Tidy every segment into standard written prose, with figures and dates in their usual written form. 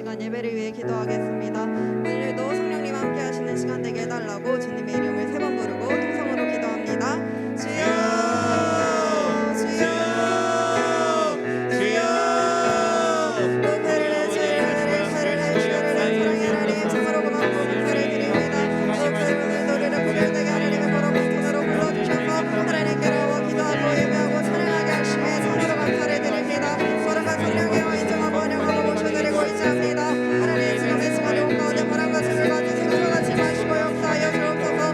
시간 예배를 위해 기도하겠습니다. 오늘도 성령님 함께 하시는 시간 되게 해달라고 주님의 이름을 3번 부르고 통성으로 기도합니다. 주여 주여 주여 사랑의 하나님 참으로 고맙고 감사를 드립니다. 오늘 노래를 부를 때에 하나님의 거룩한 손으로 불러주셔서 하나님께로 기도하고 예배하고 찬양하게 하시니 참으로 감사를 드립니다. 거룩한 성령님과 인정하고 환영하고 모셔드리고 있습니다. 하나님 지금 이 시간에 온 가운데 바람과 숨을 가지고 들어가지 마시고 역사하여 주옵소서.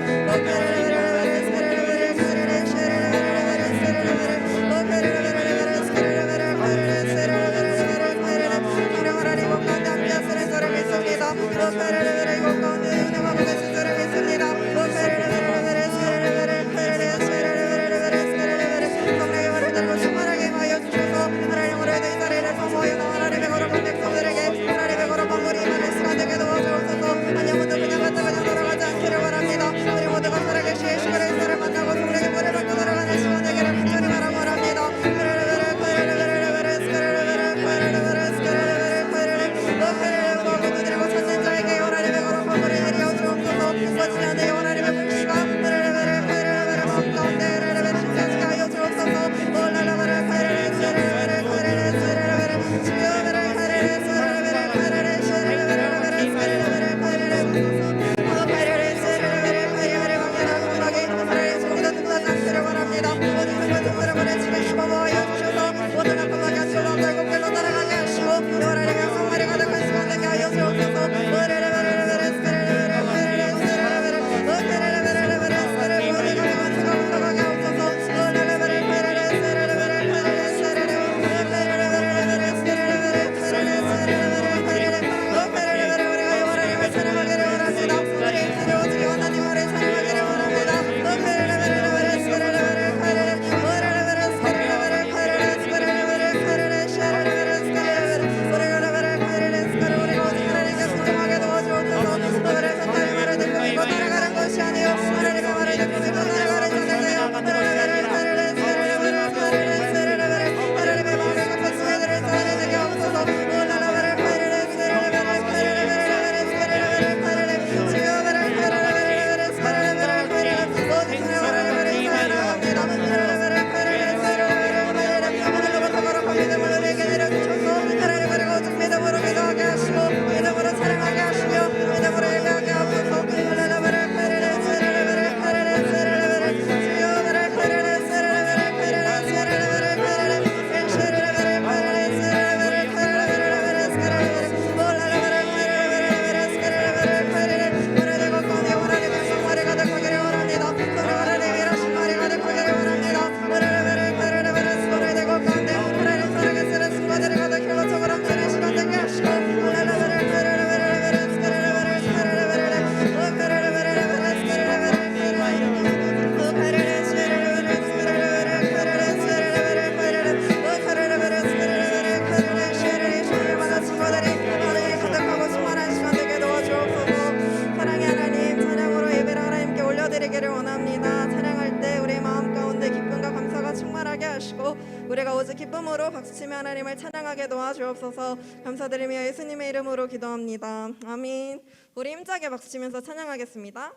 우리가 오직 기쁨으로 박수치며 하나님을 찬양하게 도와주옵소서. 감사드리며 예수님의 이름으로 기도합니다. 아멘. 우리 힘차게 박수치면서 찬양하겠습니다.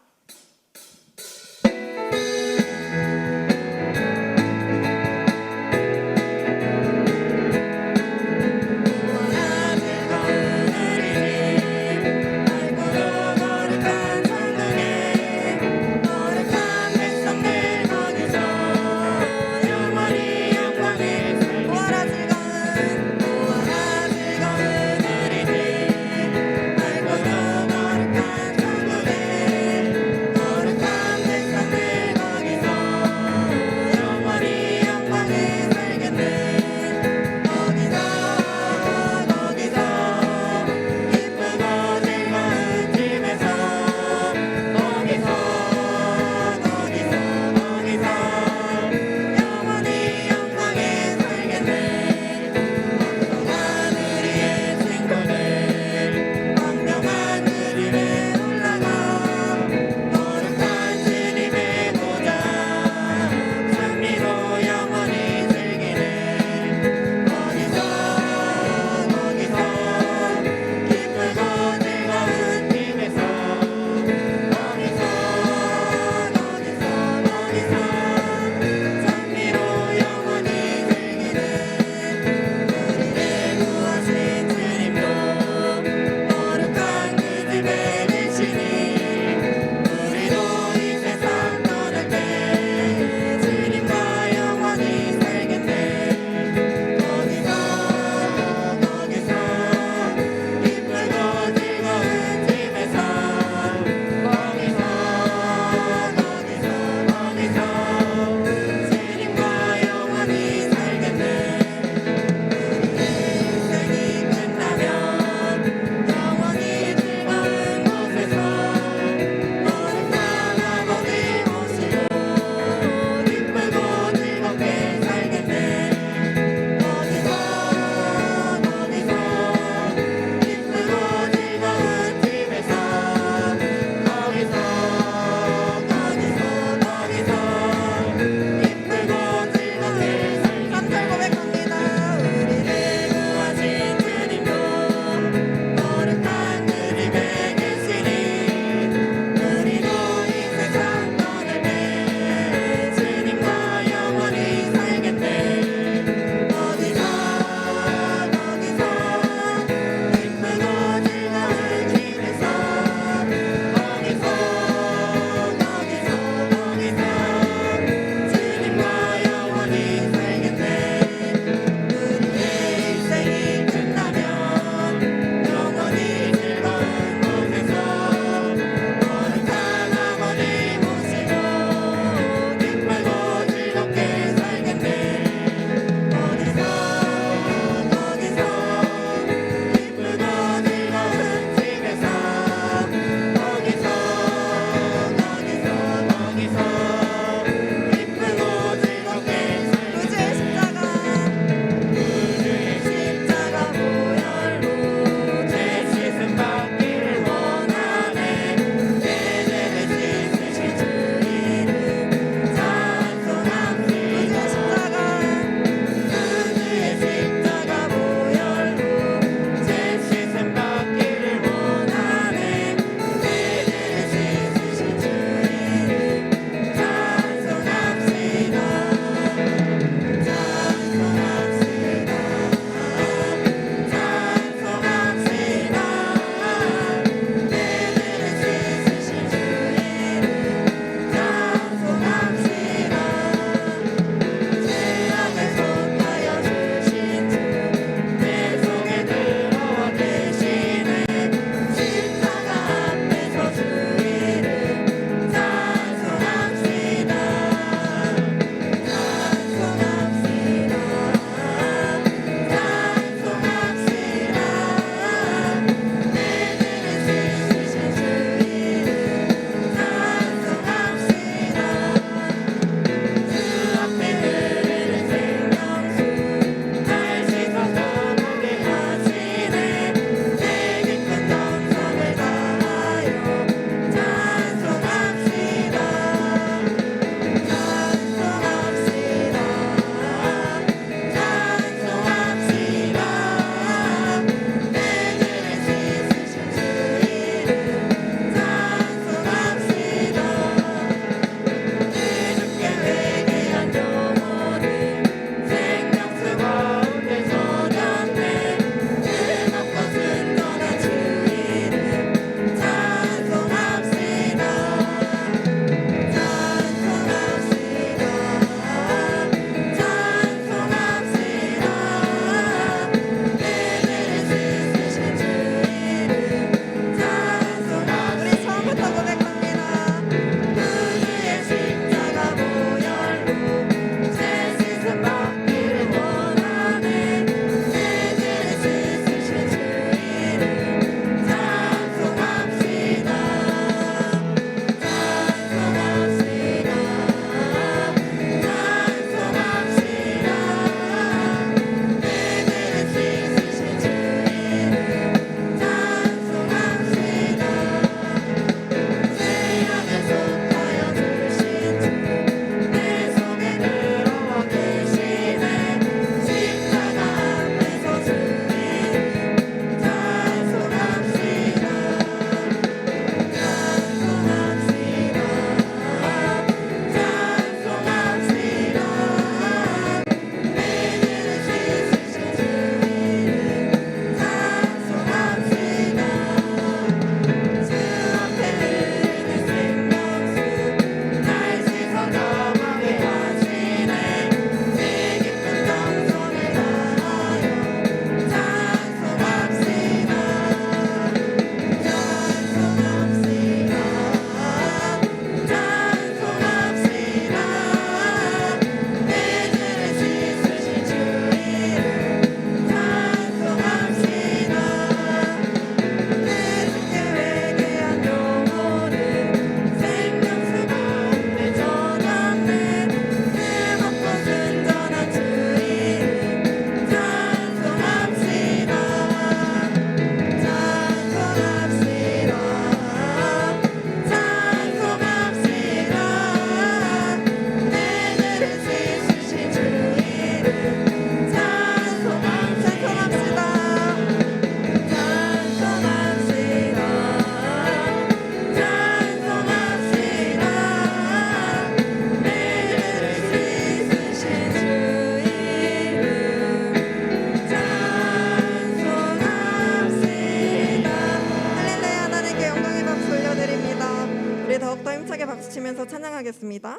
부르면서 찬양하겠습니다.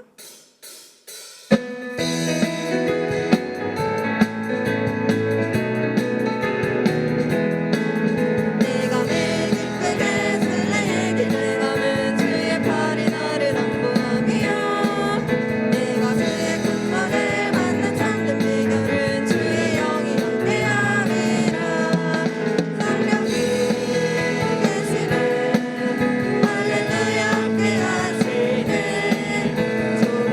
내가 매 기쁘게 설레길 내가면 주의 팔이 나를 안보하며 내가 주의 kun방을 받는 참된 비결은 주의 영이 함께함이라. 성령이 계시네 할렐루야 함께하시네. 좁은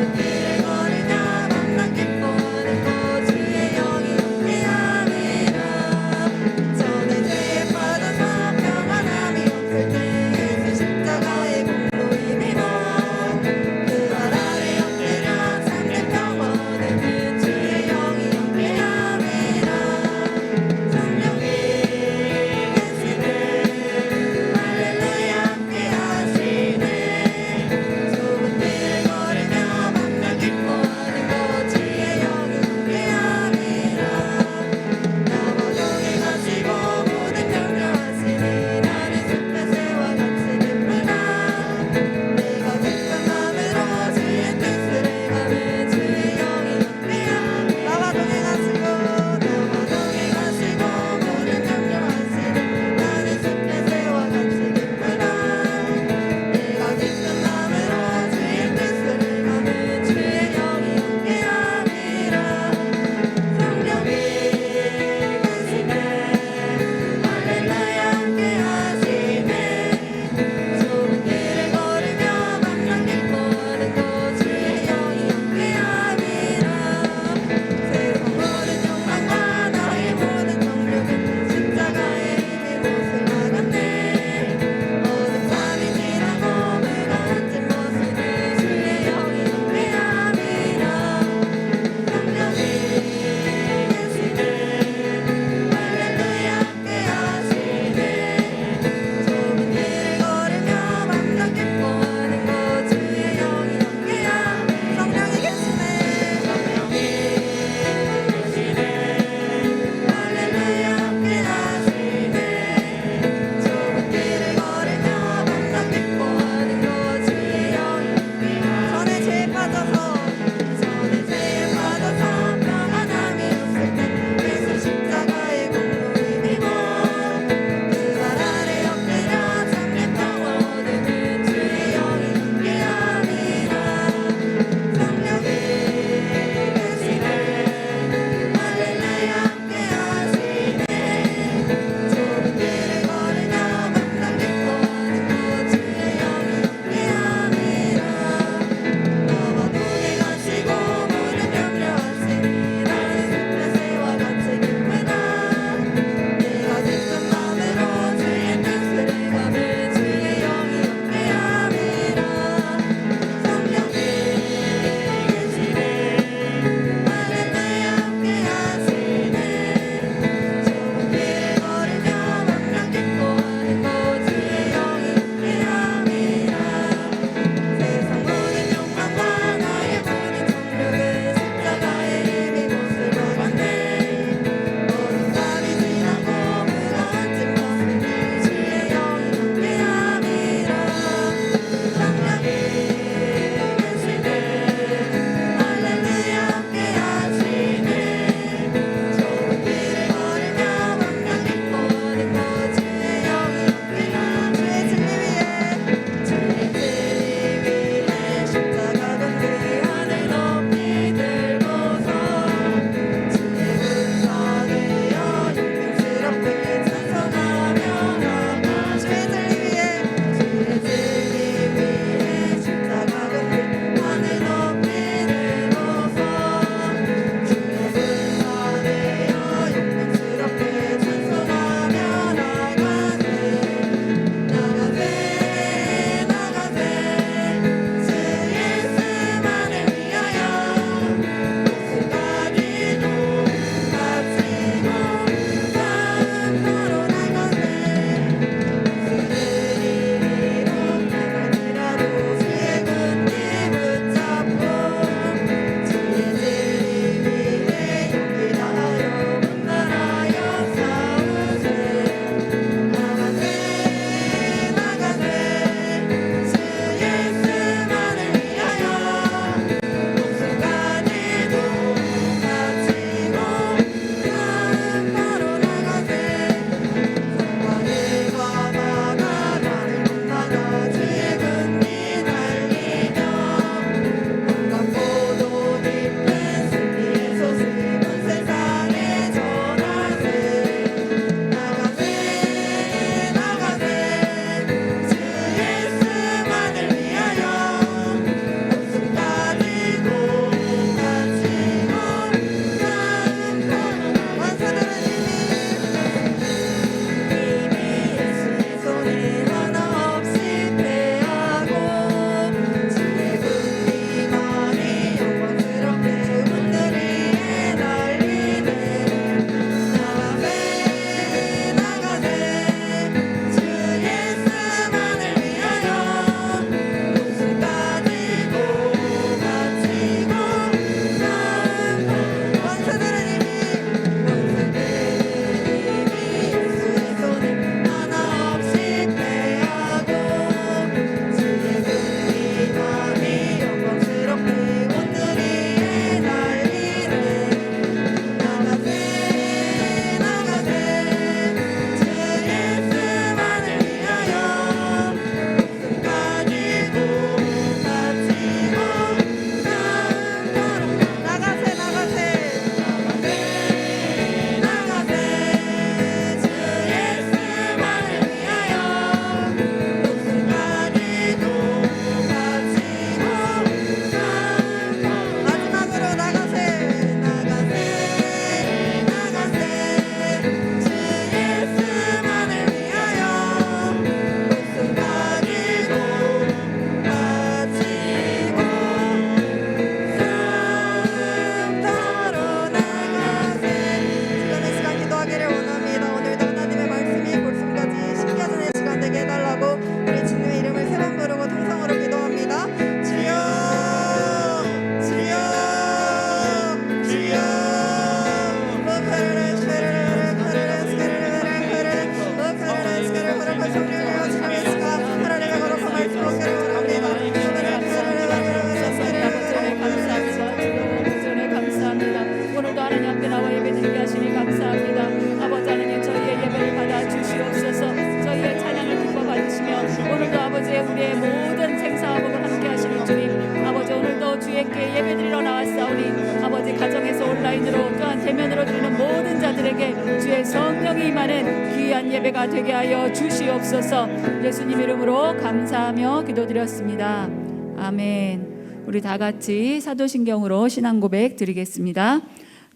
우리의 모든 생사화복을 함께 하시는 주님 아버지, 오늘도 주의께 예배드리러 나왔사오니 아버지, 가정에서 온라인으로 또한 대면으로 드리는 모든 자들에게 주의 성령이 임하는 귀한 예배가 되게 하여 주시옵소서. 예수님 이름으로 감사하며 기도드렸습니다. 아멘. 우리 다 같이 사도신경으로 신앙 고백 드리겠습니다.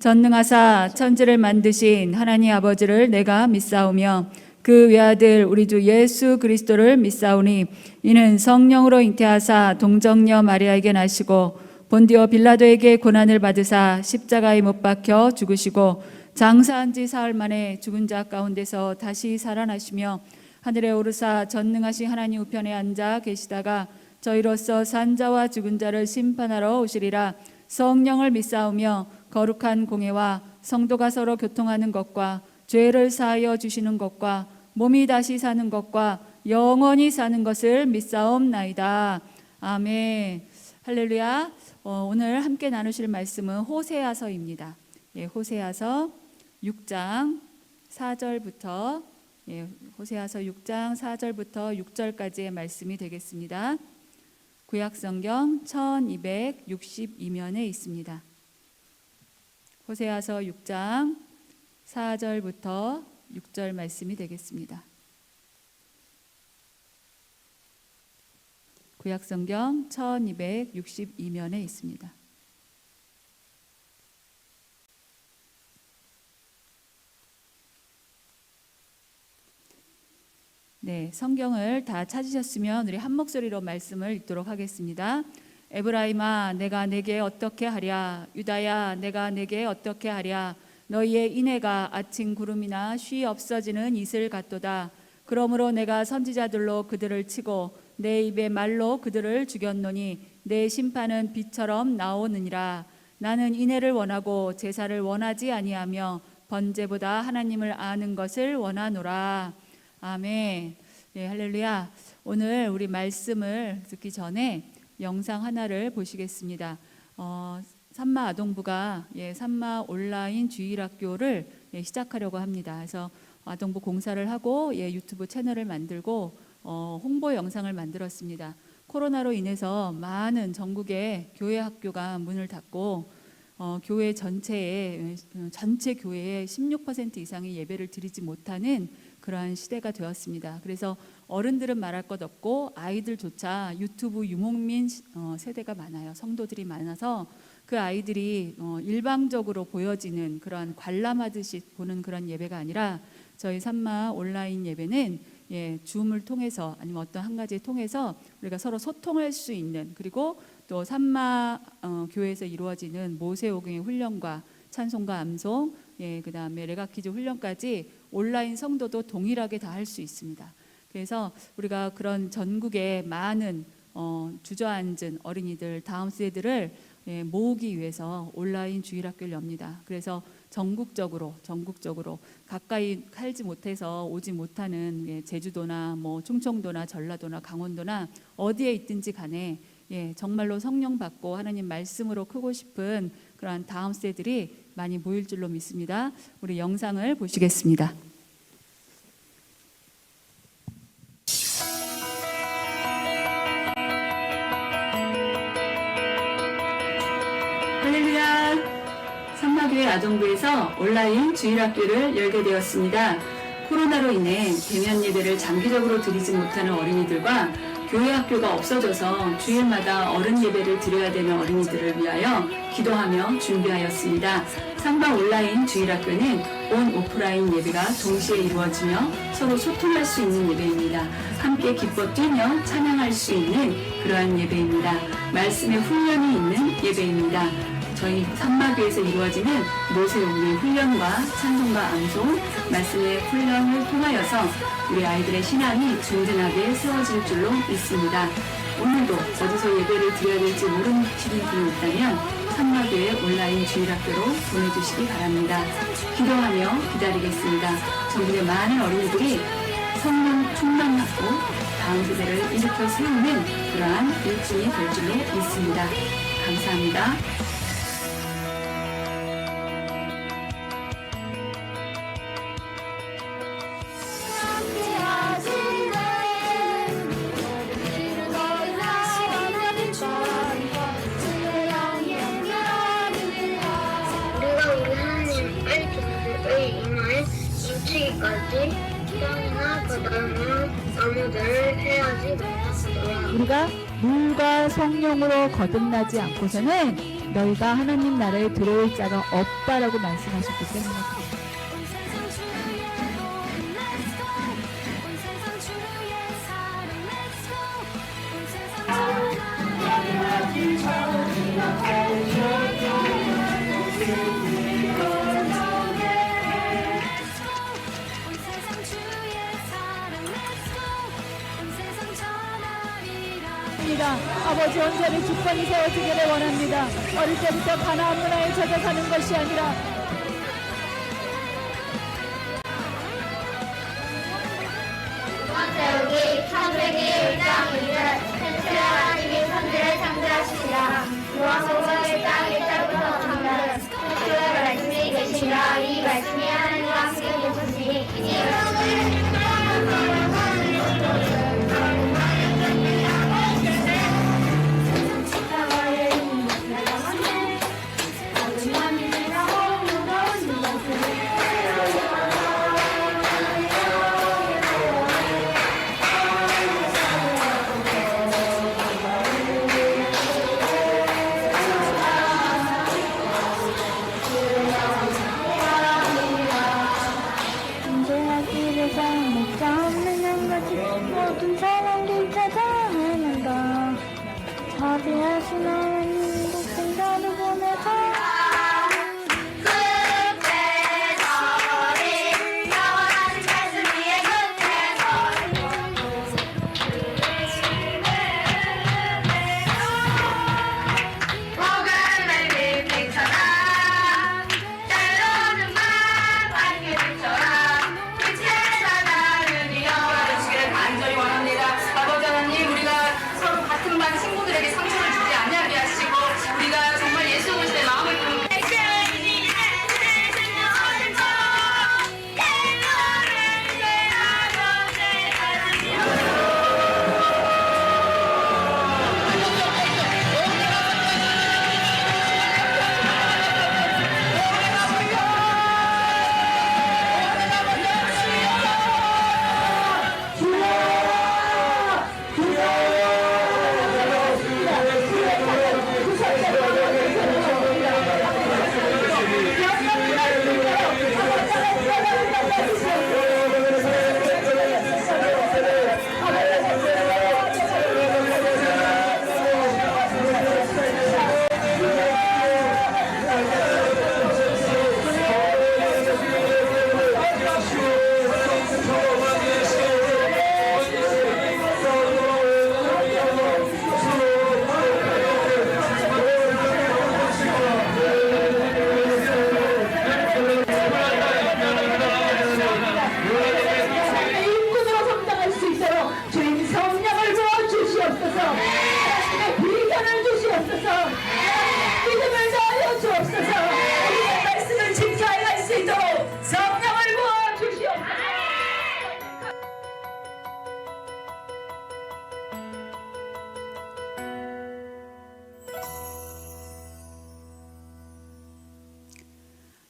전능하사 천지를 만드신 하나님 아버지를 내가 믿사오며 그 외아들 우리 주 예수 그리스도를 믿사오니 이는 성령으로 잉태하사 동정녀 마리아에게 나시고 본디오 빌라도에게 고난을 받으사 십자가에 못 박혀 죽으시고 장사한 지 사흘 만에 죽은 자 가운데서 다시 살아나시며 하늘에 오르사 전능하신 하나님 우편에 앉아 계시다가 저희로서 산 자와 죽은 자를 심판하러 오시리라. 성령을 믿사오며 거룩한 공회와 성도가 서로 교통하는 것과 죄를 사하여 주시는 것과 몸이 다시 사는 것과 영원히 사는 것을 믿사옵나이다. 아멘. 할렐루야. 오늘 함께 나누실 말씀은 호세아서입니다. 호세아서 6장 4절부터 호세아서 6장 4절부터 6절까지의 말씀이 되겠습니다. 구약성경 1262면에 있습니다. 호세아서 6장 4절부터 6절 말씀이 되겠습니다. 구약성경 1262면에 있습니다. 네, 성경을 다 찾으셨으면 우리 한 목소리로 말씀을 읽도록 하겠습니다. 에브라임아, 내가 내게 어떻게 하랴? 유다야, 내가 내게 어떻게 하랴? 너희의 인애가 아침 구름이나 쉬 없어지는 이슬 같도다. 그러므로 내가 선지자들로 그들을 치고 내 입의 말로 그들을 죽였노니 내 심판은 빛처럼 나오느니라. 나는 인애를 원하고 제사를 원하지 아니하며 번제보다 하나님을 아는 것을 원하노라. 아멘. 네, 할렐루야. 오늘 우리 말씀을 듣기 전에 영상 하나를 보시겠습니다. 산마 아동부가 산마 온라인 주일학교를 시작하려고 합니다. 그래서 아동부 공사를 하고 유튜브 채널을 만들고 홍보 영상을 만들었습니다. 코로나로 인해서 많은 전국의 교회 학교가 문을 닫고 교회 전체 교회의 16% 이상의 예배를 드리지 못하는 그러한 시대가 되었습니다. 그래서 어른들은 말할 것 없고 아이들조차 유튜브 유목민 세대가 많아요. 성도들이 많아서 그 아이들이 일방적으로 보여지는 그러한 관람하듯이 보는 그런 예배가 아니라 저희 산마 온라인 예배는 줌을 통해서 아니면 어떤 한 가지를 통해서 우리가 서로 소통할 수 있는, 그리고 또 산마 교회에서 이루어지는 모세오경의 훈련과 찬송과 암송, 그다음에 레가키즈 훈련까지 온라인 성도도 동일하게 다 할 수 있습니다. 그래서 우리가 그런 전국의 많은 주저앉은 어린이들, 다음 세대들을 모으기 위해서 온라인 주일학교를 엽니다. 그래서 전국적으로 가까이 살지 못해서 오지 못하는 제주도나 충청도나 전라도나 강원도나 어디에 있든지 간에 정말로 성령 받고 하나님 말씀으로 크고 싶은 그러한 다음 세대들이 많이 모일 줄로 믿습니다. 우리 영상을 보시겠습니다. 할렐루야. 산마교회 아동부에서 온라인 주일학교를 열게 되었습니다. 코로나로 인해 대면 예배를 장기적으로 드리지 못하는 어린이들과 교회 학교가 없어져서 주일마다 어른 예배를 드려야 되는 어린이들을 위하여 기도하며 준비하였습니다. 산마 온라인 주일학교는 온 오프라인 예배가 동시에 이루어지며 서로 소통할 수 있는 예배입니다. 함께 기뻐 뛰며 찬양할 수 있는 그러한 예배입니다. 말씀의 훈련이 있는 예배입니다. 저희 산마교에서 이루어지는 모세오경의 훈련과 찬송과 암송, 말씀의 훈련을 통하여서 우리 아이들의 신앙이 든든하게 세워질 줄로 믿습니다. 오늘도 어디서 예배를 드려야 될지 모르시는 분이 있다면 산마교회 온라인 주일학교로 보내주시기 바랍니다. 기도하며 기다리겠습니다. 전국의 많은 어린이들이 성령 충만하고 다음 세대를 일으켜 세우는 그러한 일진이 될 줄로 믿습니다. 감사합니다. 우리가 물과 성령으로 거듭나지 않고서는 너희가 하나님 나라에 들어올 자가 없다라고 말씀하셨기 때문에 아버지 온전히 주권이 세워지기를 원합니다. 어릴 때부터 가나안 문화에 젖어 사는 것이 아니라 세우기 창세기 1장 2절天주의 하나님이 천지를 창조하시니라 요한복음 1장 1절부터 3절 태초에 말씀이 계시니라 이 말씀이 하나님과 함께 계시니 이 모든 사람들 찾아내는다. 자비하신 하나님 독생자를 보내서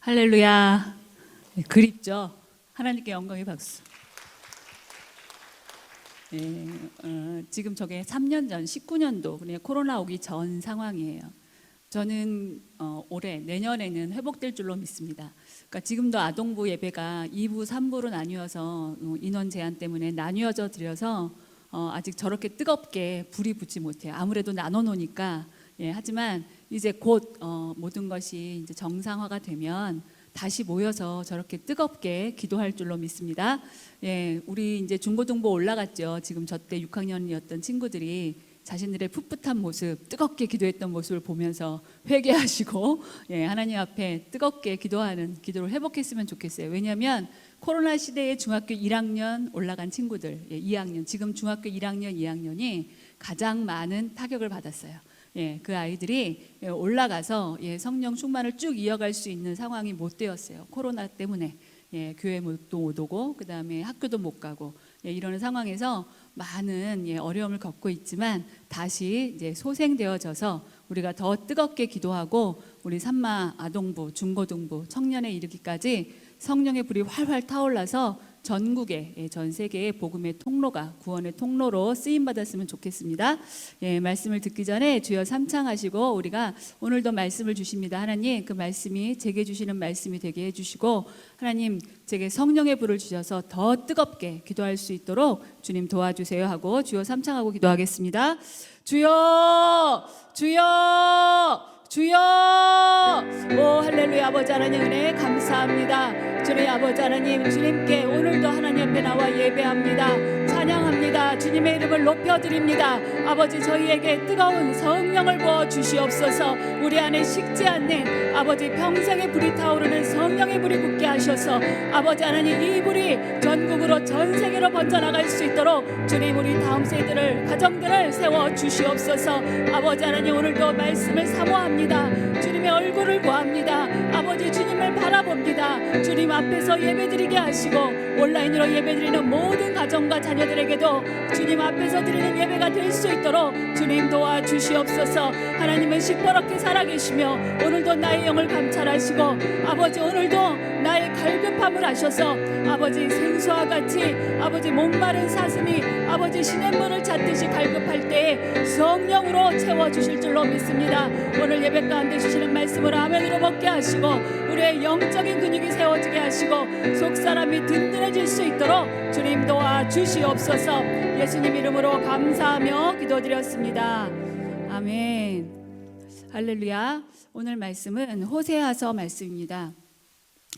할렐루야. 네, 그립죠? 하나님께 영광의 박수. 네, 지금 저게 3년 전 19년도 그냥 코로나 오기 전 상황이에요. 저는 올해 내년에는 회복될 줄로 믿습니다. 그러니까 지금도 아동부 예배가 2부, 3부로 나뉘어서 인원 제한 때문에 나뉘어져 드려서 아직 저렇게 뜨겁게 불이 붙지 못해요. 아무래도 나눠 놓으니까. 예, 하지만 이제 곧 모든 것이 이제 정상화가 되면 다시 모여서 저렇게 뜨겁게 기도할 줄로 믿습니다. 예, 우리 이제 중고등부 올라갔죠. 지금 저 때 6학년이었던 친구들이 자신들의 풋풋한 모습, 뜨겁게 기도했던 모습을 보면서 회개하시고 예, 하나님 앞에 뜨겁게 기도하는 기도를 회복했으면 좋겠어요. 왜냐하면 코로나 시대에 중학교 1학년 올라간 친구들, 예, 2학년, 지금 중학교 1학년, 2학년이 가장 많은 타격을 받았어요. 예, 그 아이들이 올라가서 성령 충만을 쭉 이어갈 수 있는 상황이 못 되었어요. 코로나 때문에. 예, 교회 못 오고 그 다음에 학교도 못 가고 이러는 상황에서 많은 어려움을 겪고 있지만 다시 이제 소생되어져서 우리가 더 뜨겁게 기도하고 우리 산마 아동부, 중고등부, 청년에 이르기까지 성령의 불이 활활 타올라서 전국에 전 세계의 복음의 통로가 구원의 통로로 쓰임 받았으면 좋겠습니다. 말씀을 듣기 전에 주여 삼창하시고 우리가 오늘도 말씀을 주십니다. 하나님 그 말씀이 제게 주시는 말씀이 되게 해주시고 하나님 제게 성령의 불을 주셔서 더 뜨겁게 기도할 수 있도록 주님 도와주세요 하고 주여 삼창하고 기도하겠습니다. 주여 주여 주여. 오 할렐루야. 아버지 하나님 은혜 감사합니다. 주님 아버지 하나님 주님께 오늘도 하나님 앞에 나와 예배합니다. 찬양합니다. 주님의 이름을 높여드립니다. 아버지 저희에게 뜨거운 성령을 부어 주시옵소서. 우리 안에 식지 않는 아버지 평생의 불이 타오르는 성령의 불이 붙게 하셔서 아버지 하나님 이 불이 전국으로 전 세계로 번져나갈 수 있도록 주님 우리 다음 세대를 가정들을 세워 주시옵소서. 아버지 하나님 오늘도 말씀을 사모합니다. 주님의 얼굴을 구합니다. 아버지 주님을 바라봅니다. 주님 앞에서 예배드리게 하시고 온라인으로 예배드리는 모든 가정과 자녀들에게도 주님 앞에서 드리는 예배가 될 수 있도록 주님 도와주시옵소서. 하나님은 시퍼렇게 살아계시며 오늘도 나의 영을 감찰하시고 아버지 오늘도 나의 갈급함을 하셔서 아버지 생수와 같이 아버지 목마른 사슴이 아버지 시냇물을 찾듯이 갈급할 때에 성령으로 채워주실 줄로 믿습니다. 오늘 예배 가운데 주시는 말씀을 아멘으로 먹게 하시고 우리의 영적인 근육이 세워지게 하시고 속사람이 든든해질 수 있도록 주님 도와주시옵소서. 예수님 이름으로 감사하며 기도드렸습니다. 아멘. 할렐루야. 오늘 말씀은 호세아서 말씀입니다.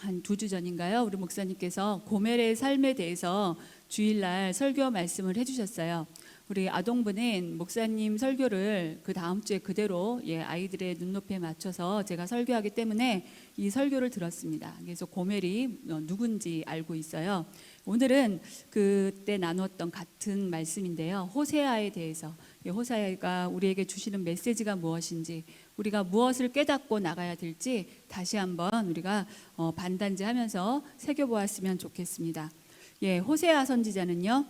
한 2주 전인가요? 우리 목사님께서 고멜의 삶에 대해서 주일날 설교 말씀을 해주셨어요. 우리 아동부는 목사님 설교를 그 다음 주에 그대로 아이들의 눈높이에 맞춰서 제가 설교하기 때문에 이 설교를 들었습니다. 그래서 고멜이 누군지 알고 있어요. 오늘은 그때 나누었던 같은 말씀인데요. 호세아에 대해서 호세아가 우리에게 주시는 메시지가 무엇인지 우리가 무엇을 깨닫고 나가야 될지 다시 한번 우리가 반단지하면서 새겨보았으면 좋겠습니다. 호세아 선지자는요.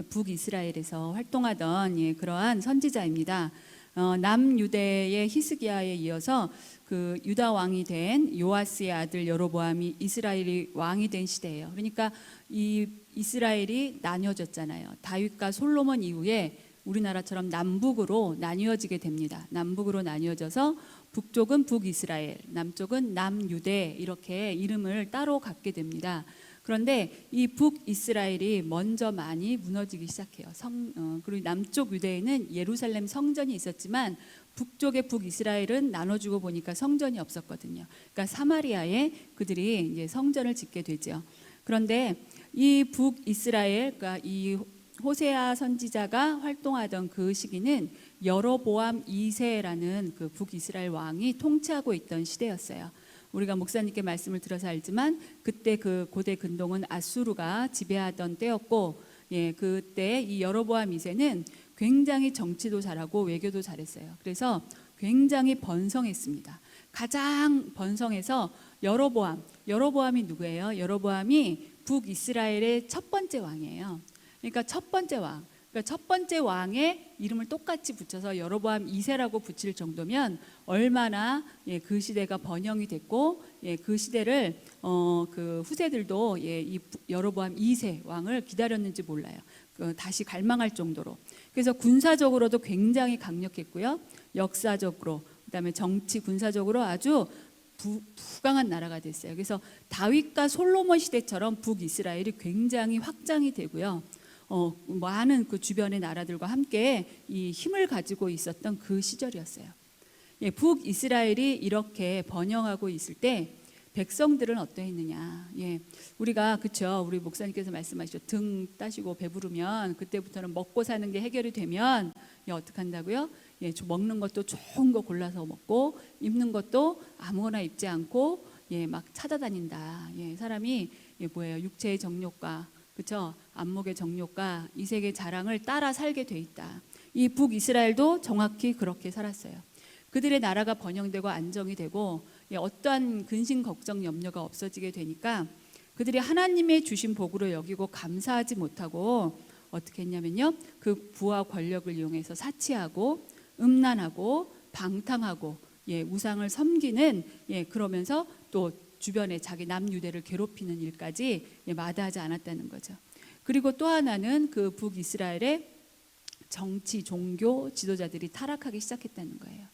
북이스라엘에서 활동하던 그러한 선지자입니다. 남유대의 히스기야에 이어서 그 유다 왕이 된 요아스의 아들 여로보암이 이스라엘이 왕이 된 시대예요. 그러니까 이 이스라엘이 나뉘어졌잖아요. 다윗과 솔로몬 이후에 우리나라처럼 남북으로 나뉘어지게 됩니다. 남북으로 나뉘어져서 북쪽은 북이스라엘, 남쪽은 남유대 이렇게 이름을 따로 갖게 됩니다. 그런데 이 북이스라엘이 먼저 많이 무너지기 시작해요. 그리고 남쪽 유대에는 예루살렘 성전이 있었지만 북쪽의 북이스라엘은 나눠주고 보니까 성전이 없었거든요. 그러니까 사마리아에 그들이 이제 성전을 짓게 되죠. 그런데 이 북이스라엘, 그러니까 이 호세아 선지자가 활동하던 그 시기는 여로보암 2세라는 그 북이스라엘 왕이 통치하고 있던 시대였어요. 우리가 목사님께 말씀을 들어서 알지만 그때 그 고대 근동은 아수르가 지배하던 때였고 그때 이 여로보암 2세는 굉장히 정치도 잘하고 외교도 잘했어요. 그래서 굉장히 번성했습니다. 가장 번성해서 여로보암이 누구예요? 여로보암이 북이스라엘의 첫 번째 왕이에요. 그러니까 첫 번째 왕, 그러니까 첫 번째 왕의 이름을 똑같이 붙여서 여로보암 2세라고 붙일 정도면 얼마나 그 시대가 번영이 됐고 그 시대를 그 후세들도 이 여로보암 2세 왕을 기다렸는지 몰라요. 다시 갈망할 정도로. 그래서 군사적으로도 굉장히 강력했고요. 역사적으로 그다음에 정치 군사적으로 아주 부강한 나라가 됐어요. 그래서 다윗과 솔로몬 시대처럼 북이스라엘이 굉장히 확장이 되고요. 많은 그 주변의 나라들과 함께 이 힘을 가지고 있었던 그 시절이었어요. 북이스라엘이 이렇게 번영하고 있을 때 백성들은 어떠했느냐? 우리가 그렇죠. 우리 목사님께서 말씀하시죠. 등 따시고 배부르면 그때부터는 먹고 사는 게 해결이 되면 어떻게 한다고요? 먹는 것도 좋은 거 골라서 먹고 입는 것도 아무거나 입지 않고 막 찾아다닌다. 사람이 뭐예요? 육체의 정욕과 그렇죠? 안목의 정욕과 이 세계 자랑을 따라 살게 돼 있다. 이 북이스라엘도 정확히 그렇게 살았어요. 그들의 나라가 번영되고 안정이 되고 어떠한 근심 걱정 염려가 없어지게 되니까 그들이 하나님의 주신 복으로 여기고 감사하지 못하고 어떻게 했냐면요. 그 부와 권력을 이용해서 사치하고 음란하고 방탕하고 우상을 섬기는 그러면서 또 주변에 자기 남유대를 괴롭히는 일까지 마다하지 않았다는 거죠. 그리고 또 하나는 그 북이스라엘의 정치, 종교 지도자들이 타락하기 시작했다는 거예요.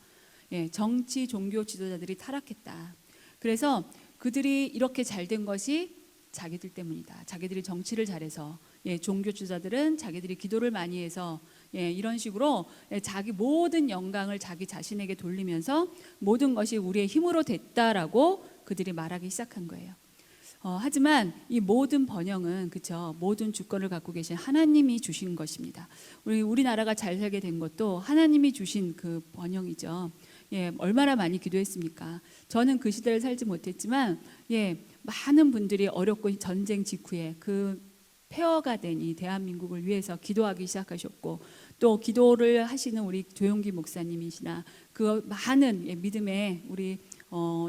정치, 종교 지도자들이 타락했다. 그래서 그들이 이렇게 잘된 것이 자기들 때문이다. 자기들이 정치를 잘해서, 종교 지도자들은 자기들이 기도를 많이 해서, 이런 식으로 자기 모든 영광을 자기 자신에게 돌리면서 모든 것이 우리의 힘으로 됐다라고 그들이 말하기 시작한 거예요. 하지만 이 모든 번영은, 그렇죠, 모든 주권을 갖고 계신 하나님이 주신 것입니다. 우리나라가 잘 살게 된 것도 하나님이 주신 그 번영이죠. 얼마나 많이 기도했습니까? 저는 그 시대를 살지 못했지만, 많은 분들이 어렵고 전쟁 직후에 그 폐허가 된 이 대한민국을 위해서 기도하기 시작하셨고, 또 기도를 하시는 우리 조용기 목사님이시나 그 많은 믿음의 우리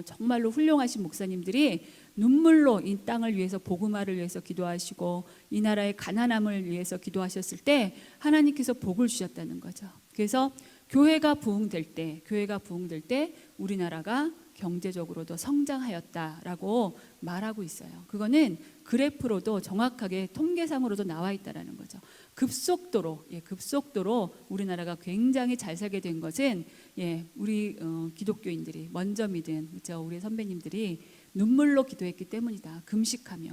정말로 훌륭하신 목사님들이 눈물로 이 땅을 위해서, 복음화를 위해서 기도하시고 이 나라의 가난함을 위해서 기도하셨을 때 하나님께서 복을 주셨다는 거죠. 그래서 교회가 부흥될 때 우리나라가 경제적으로도 성장하였다라고 말하고 있어요. 그거는 그래프로도 정확하게 통계상으로도 나와 있다라는 거죠. 급속도로 우리나라가 굉장히 잘 살게 된 것은 우리 기독교인들이 먼저 믿은, 그렇죠, 우리 선배님들이 눈물로 기도했기 때문이다. 금식하며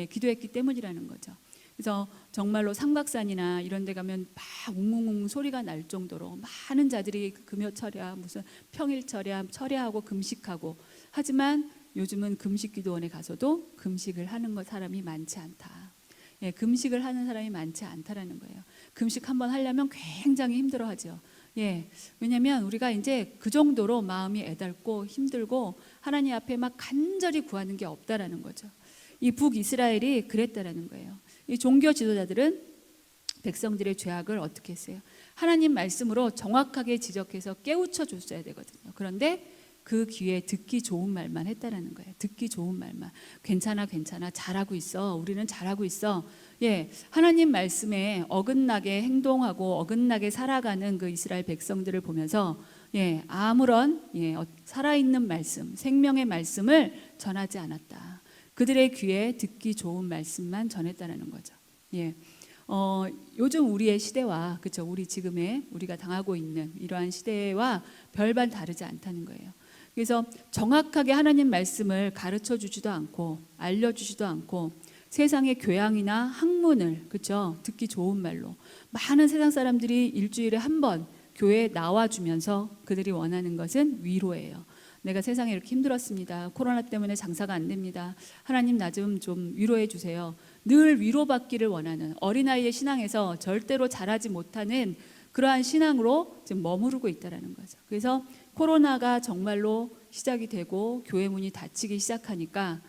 기도했기 때문이라는 거죠. 그래서 정말로 삼각산이나 이런 데 가면 막 웅웅웅 소리가 날 정도로 많은 자들이 금요 철야, 무슨 평일 철야하고 금식하고, 하지만 요즘은 금식기도원에 가서도 금식을 하는 사람이 많지 않다. 금식을 하는 사람이 많지 않다라는 거예요. 금식 한번 하려면 굉장히 힘들어하죠. 왜냐하면 우리가 이제 그 정도로 마음이 애달고 힘들고 하나님 앞에 막 간절히 구하는 게 없다라는 거죠. 이 북이스라엘이 그랬다라는 거예요. 이 종교 지도자들은 백성들의 죄악을 어떻게 했어요? 하나님 말씀으로 정확하게 지적해서 깨우쳐 줬어야 되거든요. 그런데 그 귀에 듣기 좋은 말만 했다라는 거예요. 듣기 좋은 말만. 괜찮아, 잘하고 있어. 우리는 잘하고 있어. 하나님 말씀에 어긋나게 행동하고 어긋나게 살아가는 그 이스라엘 백성들을 보면서 아무런 살아있는 말씀, 생명의 말씀을 전하지 않았다. 그들의 귀에 듣기 좋은 말씀만 전했다는 거죠. 요즘 우리의 시대와, 그렇죠, 우리 지금의 우리가 당하고 있는 이러한 시대와 별반 다르지 않다는 거예요. 그래서 정확하게 하나님 말씀을 가르쳐 주지도 않고 알려주지도 않고 세상의 교양이나 학문을, 그렇죠, 듣기 좋은 말로 많은 세상 사람들이 일주일에 한 번 교회에 나와주면서 그들이 원하는 것은 위로예요. 내가 세상에 이렇게 힘들었습니다. 코로나 때문에 장사가 안 됩니다. 하나님 나 좀 위로해 주세요. 늘 위로받기를 원하는, 어린아이의 신앙에서 절대로 자라지 못하는 그러한 신앙으로 지금 머무르고 있다는 거죠. 그래서 코로나가 정말로 시작이 되고 교회 문이 닫히기 시작하니까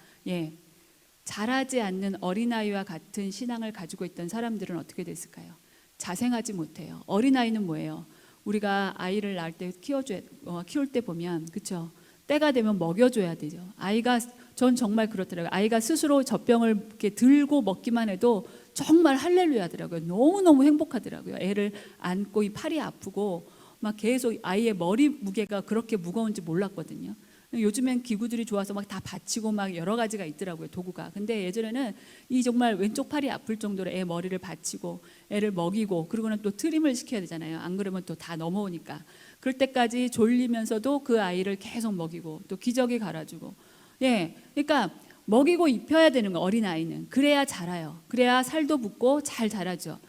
자라지 않는 어린아이와 같은 신앙을 가지고 있던 사람들은 어떻게 됐을까요? 자생하지 못해요. 어린아이는 뭐예요? 우리가 아이를 낳을 때 키울 때 보면, 그렇죠, 때가 되면 먹여줘야 되죠. 전 정말 그렇더라고요. 아이가 스스로 젖병을 이렇게 들고 먹기만 해도 정말 할렐루야 하더라고요. 너무너무 행복하더라고요. 애를 안고 이 팔이 아프고 막 계속 아이의 머리 무게가 그렇게 무거운지 몰랐거든요. 요즘엔 기구들이 좋아서 막 다 받치고 막 여러 가지가 있더라고요, 도구가. 근데 예전에는 이 정말 왼쪽 팔이 아플 정도로 애 머리를 받치고 애를 먹이고, 그리고는 또 트림을 시켜야 되잖아요. 안 그러면 또 다 넘어오니까. 그럴 때까지 졸리면서도 그 아이를 계속 먹이고 또 기저귀 갈아주고, 그러니까 먹이고 입혀야 되는 거, 어린아이는. 그래야 자라요. 그래야 살도 붙고 잘 자라죠.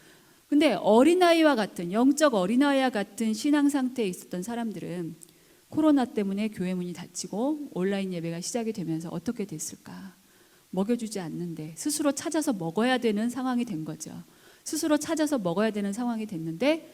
근데 어린아이와 같은, 영적 어린아이와 같은 신앙 상태에 있었던 사람들은 코로나 때문에 교회 문이 닫히고 온라인 예배가 시작이 되면서 어떻게 됐을까? 먹여주지 않는데 스스로 찾아서 먹어야 되는 상황이 된 거죠. 스스로 찾아서 먹어야 되는 상황이 됐는데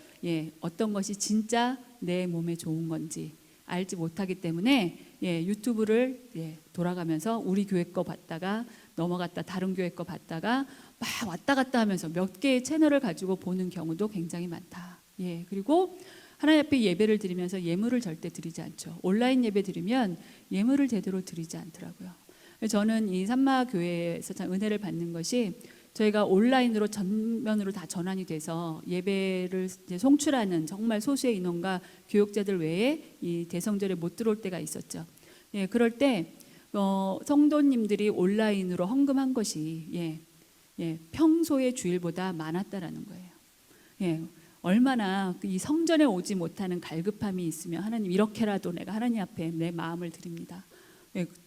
어떤 것이 진짜 내 몸에 좋은 건지 알지 못하기 때문에 유튜브를 돌아가면서 우리 교회 거 봤다가 넘어갔다 다른 교회 거 봤다가 막 왔다 갔다 하면서 몇 개의 채널을 가지고 보는 경우도 굉장히 많다. 그리고 하나님 앞에 예배를 드리면서 예물을 절대 드리지 않죠. 온라인 예배 드리면 예물을 제대로 드리지 않더라고요. 저는 이 산마교회에서 참 은혜를 받는 것이, 저희가 온라인으로 전면으로 다 전환이 돼서 예배를 이제 송출하는 정말 소수의 인원과 교육자들 외에 이 대성전에 못 들어올 때가 있었죠. 그럴 때 성도님들이 온라인으로 헌금한 것이 평소의 주일보다 많았다라는 거예요. 얼마나 이 성전에 오지 못하는 갈급함이 있으면 하나님 이렇게라도 내가 하나님 앞에 내 마음을 드립니다.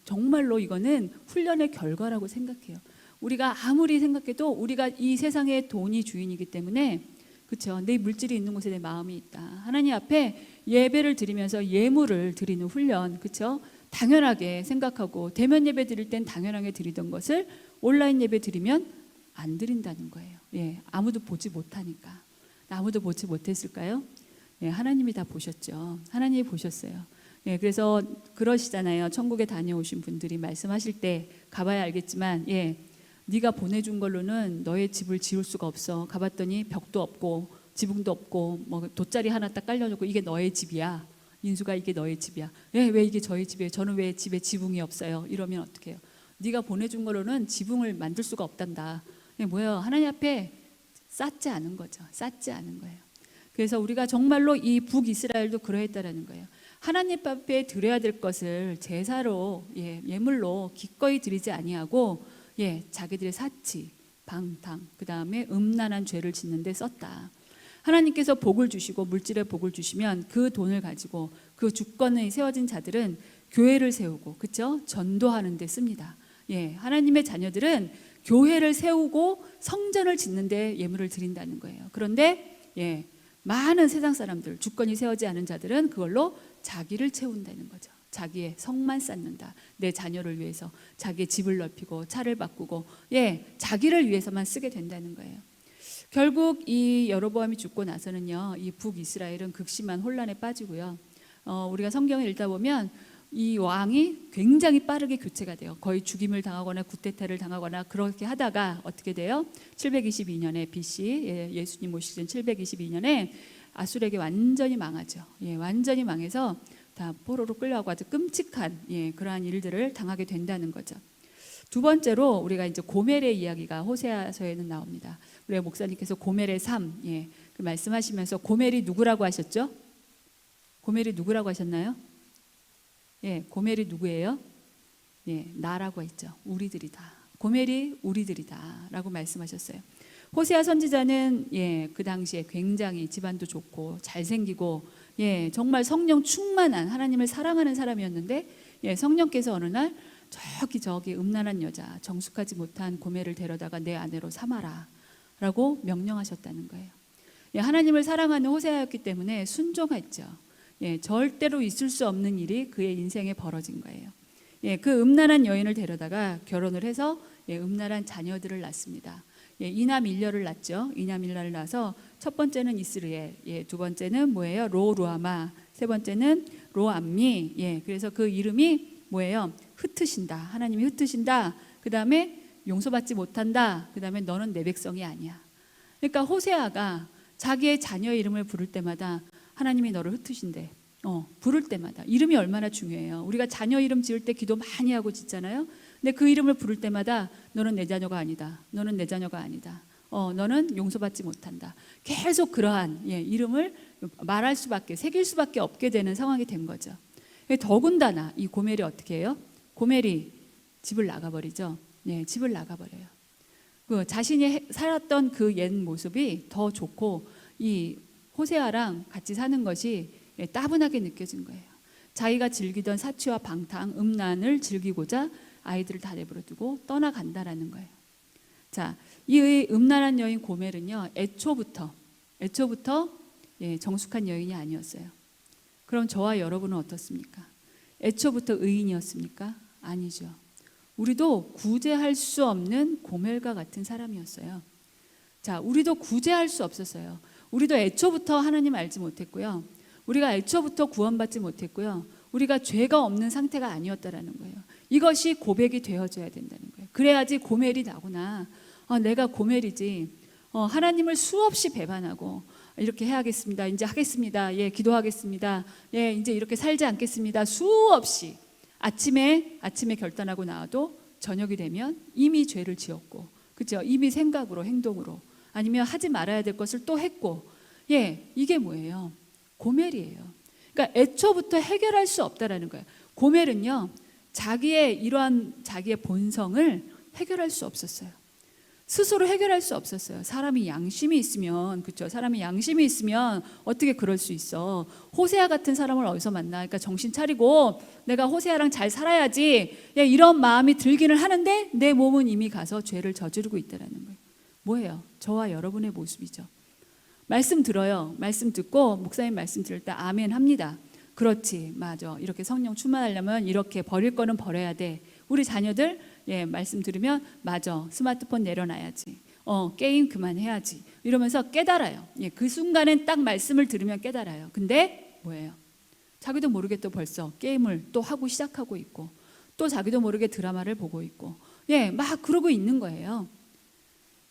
정말로 이거는 훈련의 결과라고 생각해요. 우리가 아무리 생각해도 우리가 이 세상의 돈이 주인이기 때문에 그렇죠. 내 물질이 있는 곳에 내 마음이 있다. 하나님 앞에 예배를 드리면서 예물을 드리는 훈련, 그렇죠? 당연하게 생각하고 대면 예배 드릴 땐 당연하게 드리던 것을 온라인 예배 드리면 안 드린다는 거예요. 아무도 보지 못하니까. 아무도 보지 못했을까요? 하나님이 다 보셨죠. 하나님이 보셨어요. 그래서 그러시잖아요. 천국에 다녀오신 분들이 말씀하실 때 가봐야 알겠지만 네가 보내준 걸로는 너의 집을 지을 수가 없어. 가봤더니 벽도 없고 지붕도 없고 뭐 돗자리 하나 딱 깔려놓고 이게 너의 집이야. 인수가 이게 너의 집이야. 왜 이게 저희 집이에요? 저는 왜 집에 지붕이 없어요? 이러면 어떡해요? 네가 보내준 걸로는 지붕을 만들 수가 없단다. 뭐예요? 하나님 앞에 쌓지 않은 거죠. 쌓지 않은 거예요. 그래서 우리가 정말로 이 북이스라엘도 그러했다라는 거예요. 하나님 앞에 드려야 될 것을 제사로 예물로 기꺼이 드리지 아니하고 자기들의 사치, 방탕, 그 다음에 음란한 죄를 짓는 데 썼다. 하나님께서 복을 주시고 물질의 복을 주시면 그 돈을 가지고 그 주권에 세워진 자들은 교회를 세우고 그렇죠? 전도하는 데 씁니다. 하나님의 자녀들은 교회를 세우고 성전을 짓는 데 예물을 드린다는 거예요. 그런데 많은 세상 사람들, 주권이 세워지 않은 자들은 그걸로 자기를 채운다는 거죠. 자기의 성만 쌓는다. 내 자녀를 위해서 자기의 집을 넓히고 차를 바꾸고 자기를 위해서만 쓰게 된다는 거예요. 결국 이 여로보암이 죽고 나서는요, 이 북이스라엘은 극심한 혼란에 빠지고요. 우리가 성경을 읽다 보면 이 왕이 굉장히 빠르게 교체가 돼요. 거의 죽임을 당하거나 쿠데타를 당하거나 그렇게 하다가 어떻게 돼요? 722년에 BC 예수님 오시던 722년에 아수르에게 완전히 망하죠. 완전히 망해서 다 포로로 끌려가고 아주 끔찍한 그러한 일들을 당하게 된다는 거죠. 두 번째로 우리가 이제 고멜의 이야기가 호세아서에는 나옵니다. 우리 목사님께서 고멜의 삶 그 말씀하시면서 고멜이 누구라고 하셨죠? 고멜이 누구라고 하셨나요? 고멜이 누구예요? 나라고 했죠. 우리들이다. 고멜이 우리들이다라고 말씀하셨어요. 호세아 선지자는 그 당시에 굉장히 집안도 좋고 잘생기고 정말 성령 충만한 하나님을 사랑하는 사람이었는데 성령께서 어느 날 저기 음란한 여자 정숙하지 못한 고멜을 데려다가 내 아내로 삼아라 라고 명령하셨다는 거예요. 하나님을 사랑하는 호세아였기 때문에 순종했죠. 절대로 있을 수 없는 일이 그의 인생에 벌어진 거예요. 그 음란한 여인을 데려다가 결혼을 해서 음란한 자녀들을 낳습니다. 이남 일녀를 낳죠. 이남 일녀를 낳아서 첫 번째는 이스르엘, 두 번째는 뭐예요? 로루아마, 세 번째는 로암미. 그래서 그 이름이 뭐예요? 흩으신다. 하나님이 흩으신다. 그 다음에 용서받지 못한다. 그 다음에 너는 내 백성이 아니야. 그러니까 호세아가 자기의 자녀 이름을 부를 때마다 하나님이 너를 흩으신대. 부를 때마다 이름이 얼마나 중요해요. 우리가 자녀 이름 지을 때 기도 많이 하고 짓잖아요. 근데 그 이름을 부를 때마다 너는 내 자녀가 아니다. 너는 내 자녀가 아니다. 너는 용서받지 못한다. 계속 그러한 이름을 말할 수밖에, 새길 수밖에 없게 되는 상황이 된 거죠. 더군다나 이 고멜이 어떻게 해요? 고멜이 집을 나가버리죠. 집을 나가버려요. 그 자신이 살았던 그 옛 모습이 더 좋고 이 호세아랑 같이 사는 것이 따분하게 느껴진 거예요. 자기가 즐기던 사치와 방탕, 음란을 즐기고자 아이들을 다 내버려두고 떠나간다라는 거예요. 자, 이 음란한 여인 고멜은요, 애초부터 정숙한 여인이 아니었어요. 그럼 저와 여러분은 어떻습니까? 애초부터 의인이었습니까? 아니죠. 우리도 구제할 수 없는 고멜과 같은 사람이었어요. 자, 우리도 구제할 수 없었어요. 우리도 애초부터 하나님 알지 못했고요. 우리가 애초부터 구원받지 못했고요. 우리가 죄가 없는 상태가 아니었다라는 거예요. 이것이 고백이 되어져야 된다는 거예요. 그래야지 고멜이 나구나. 내가 고멜이지. 하나님을 수없이 배반하고 이렇게 해야겠습니다. 이제 하겠습니다. 기도하겠습니다. 이제 이렇게 살지 않겠습니다. 수없이 아침에 결단하고 나와도 저녁이 되면 이미 죄를 지었고, 그렇죠? 이미 생각으로 행동으로 아니면 하지 말아야 될 것을 또 했고, 이게 뭐예요? 고멜이에요. 그러니까 애초부터 해결할 수 없다라는 거예요. 고멜은요, 자기의 이러한 자기의 본성을 해결할 수 없었어요. 스스로 해결할 수 없었어요. 사람이 양심이 있으면, 그렇죠? 사람이 양심이 있으면 어떻게 그럴 수 있어? 호세아 같은 사람을 어디서 만나? 그러니까 정신 차리고 내가 호세아랑 잘 살아야지. 이런 마음이 들기는 하는데 내 몸은 이미 가서 죄를 저지르고 있다라는 거예요. 뭐예요? 저와 여러분의 모습이죠. 말씀 들어요. 말씀 듣고 목사님 말씀 들을 때 아멘 합니다. 그렇지, 맞아. 이렇게 성령 충만하려면 이렇게 버릴 거는 버려야 돼. 우리 자녀들 말씀 들으면 맞아. 스마트폰 내려놔야지. 게임 그만해야지. 이러면서 깨달아요. 그 순간엔 딱 말씀을 들으면 깨달아요. 근데 뭐예요? 자기도 모르게 또 벌써 게임을 또 하고 시작하고 있고 또 자기도 모르게 드라마를 보고 있고 막 그러고 있는 거예요.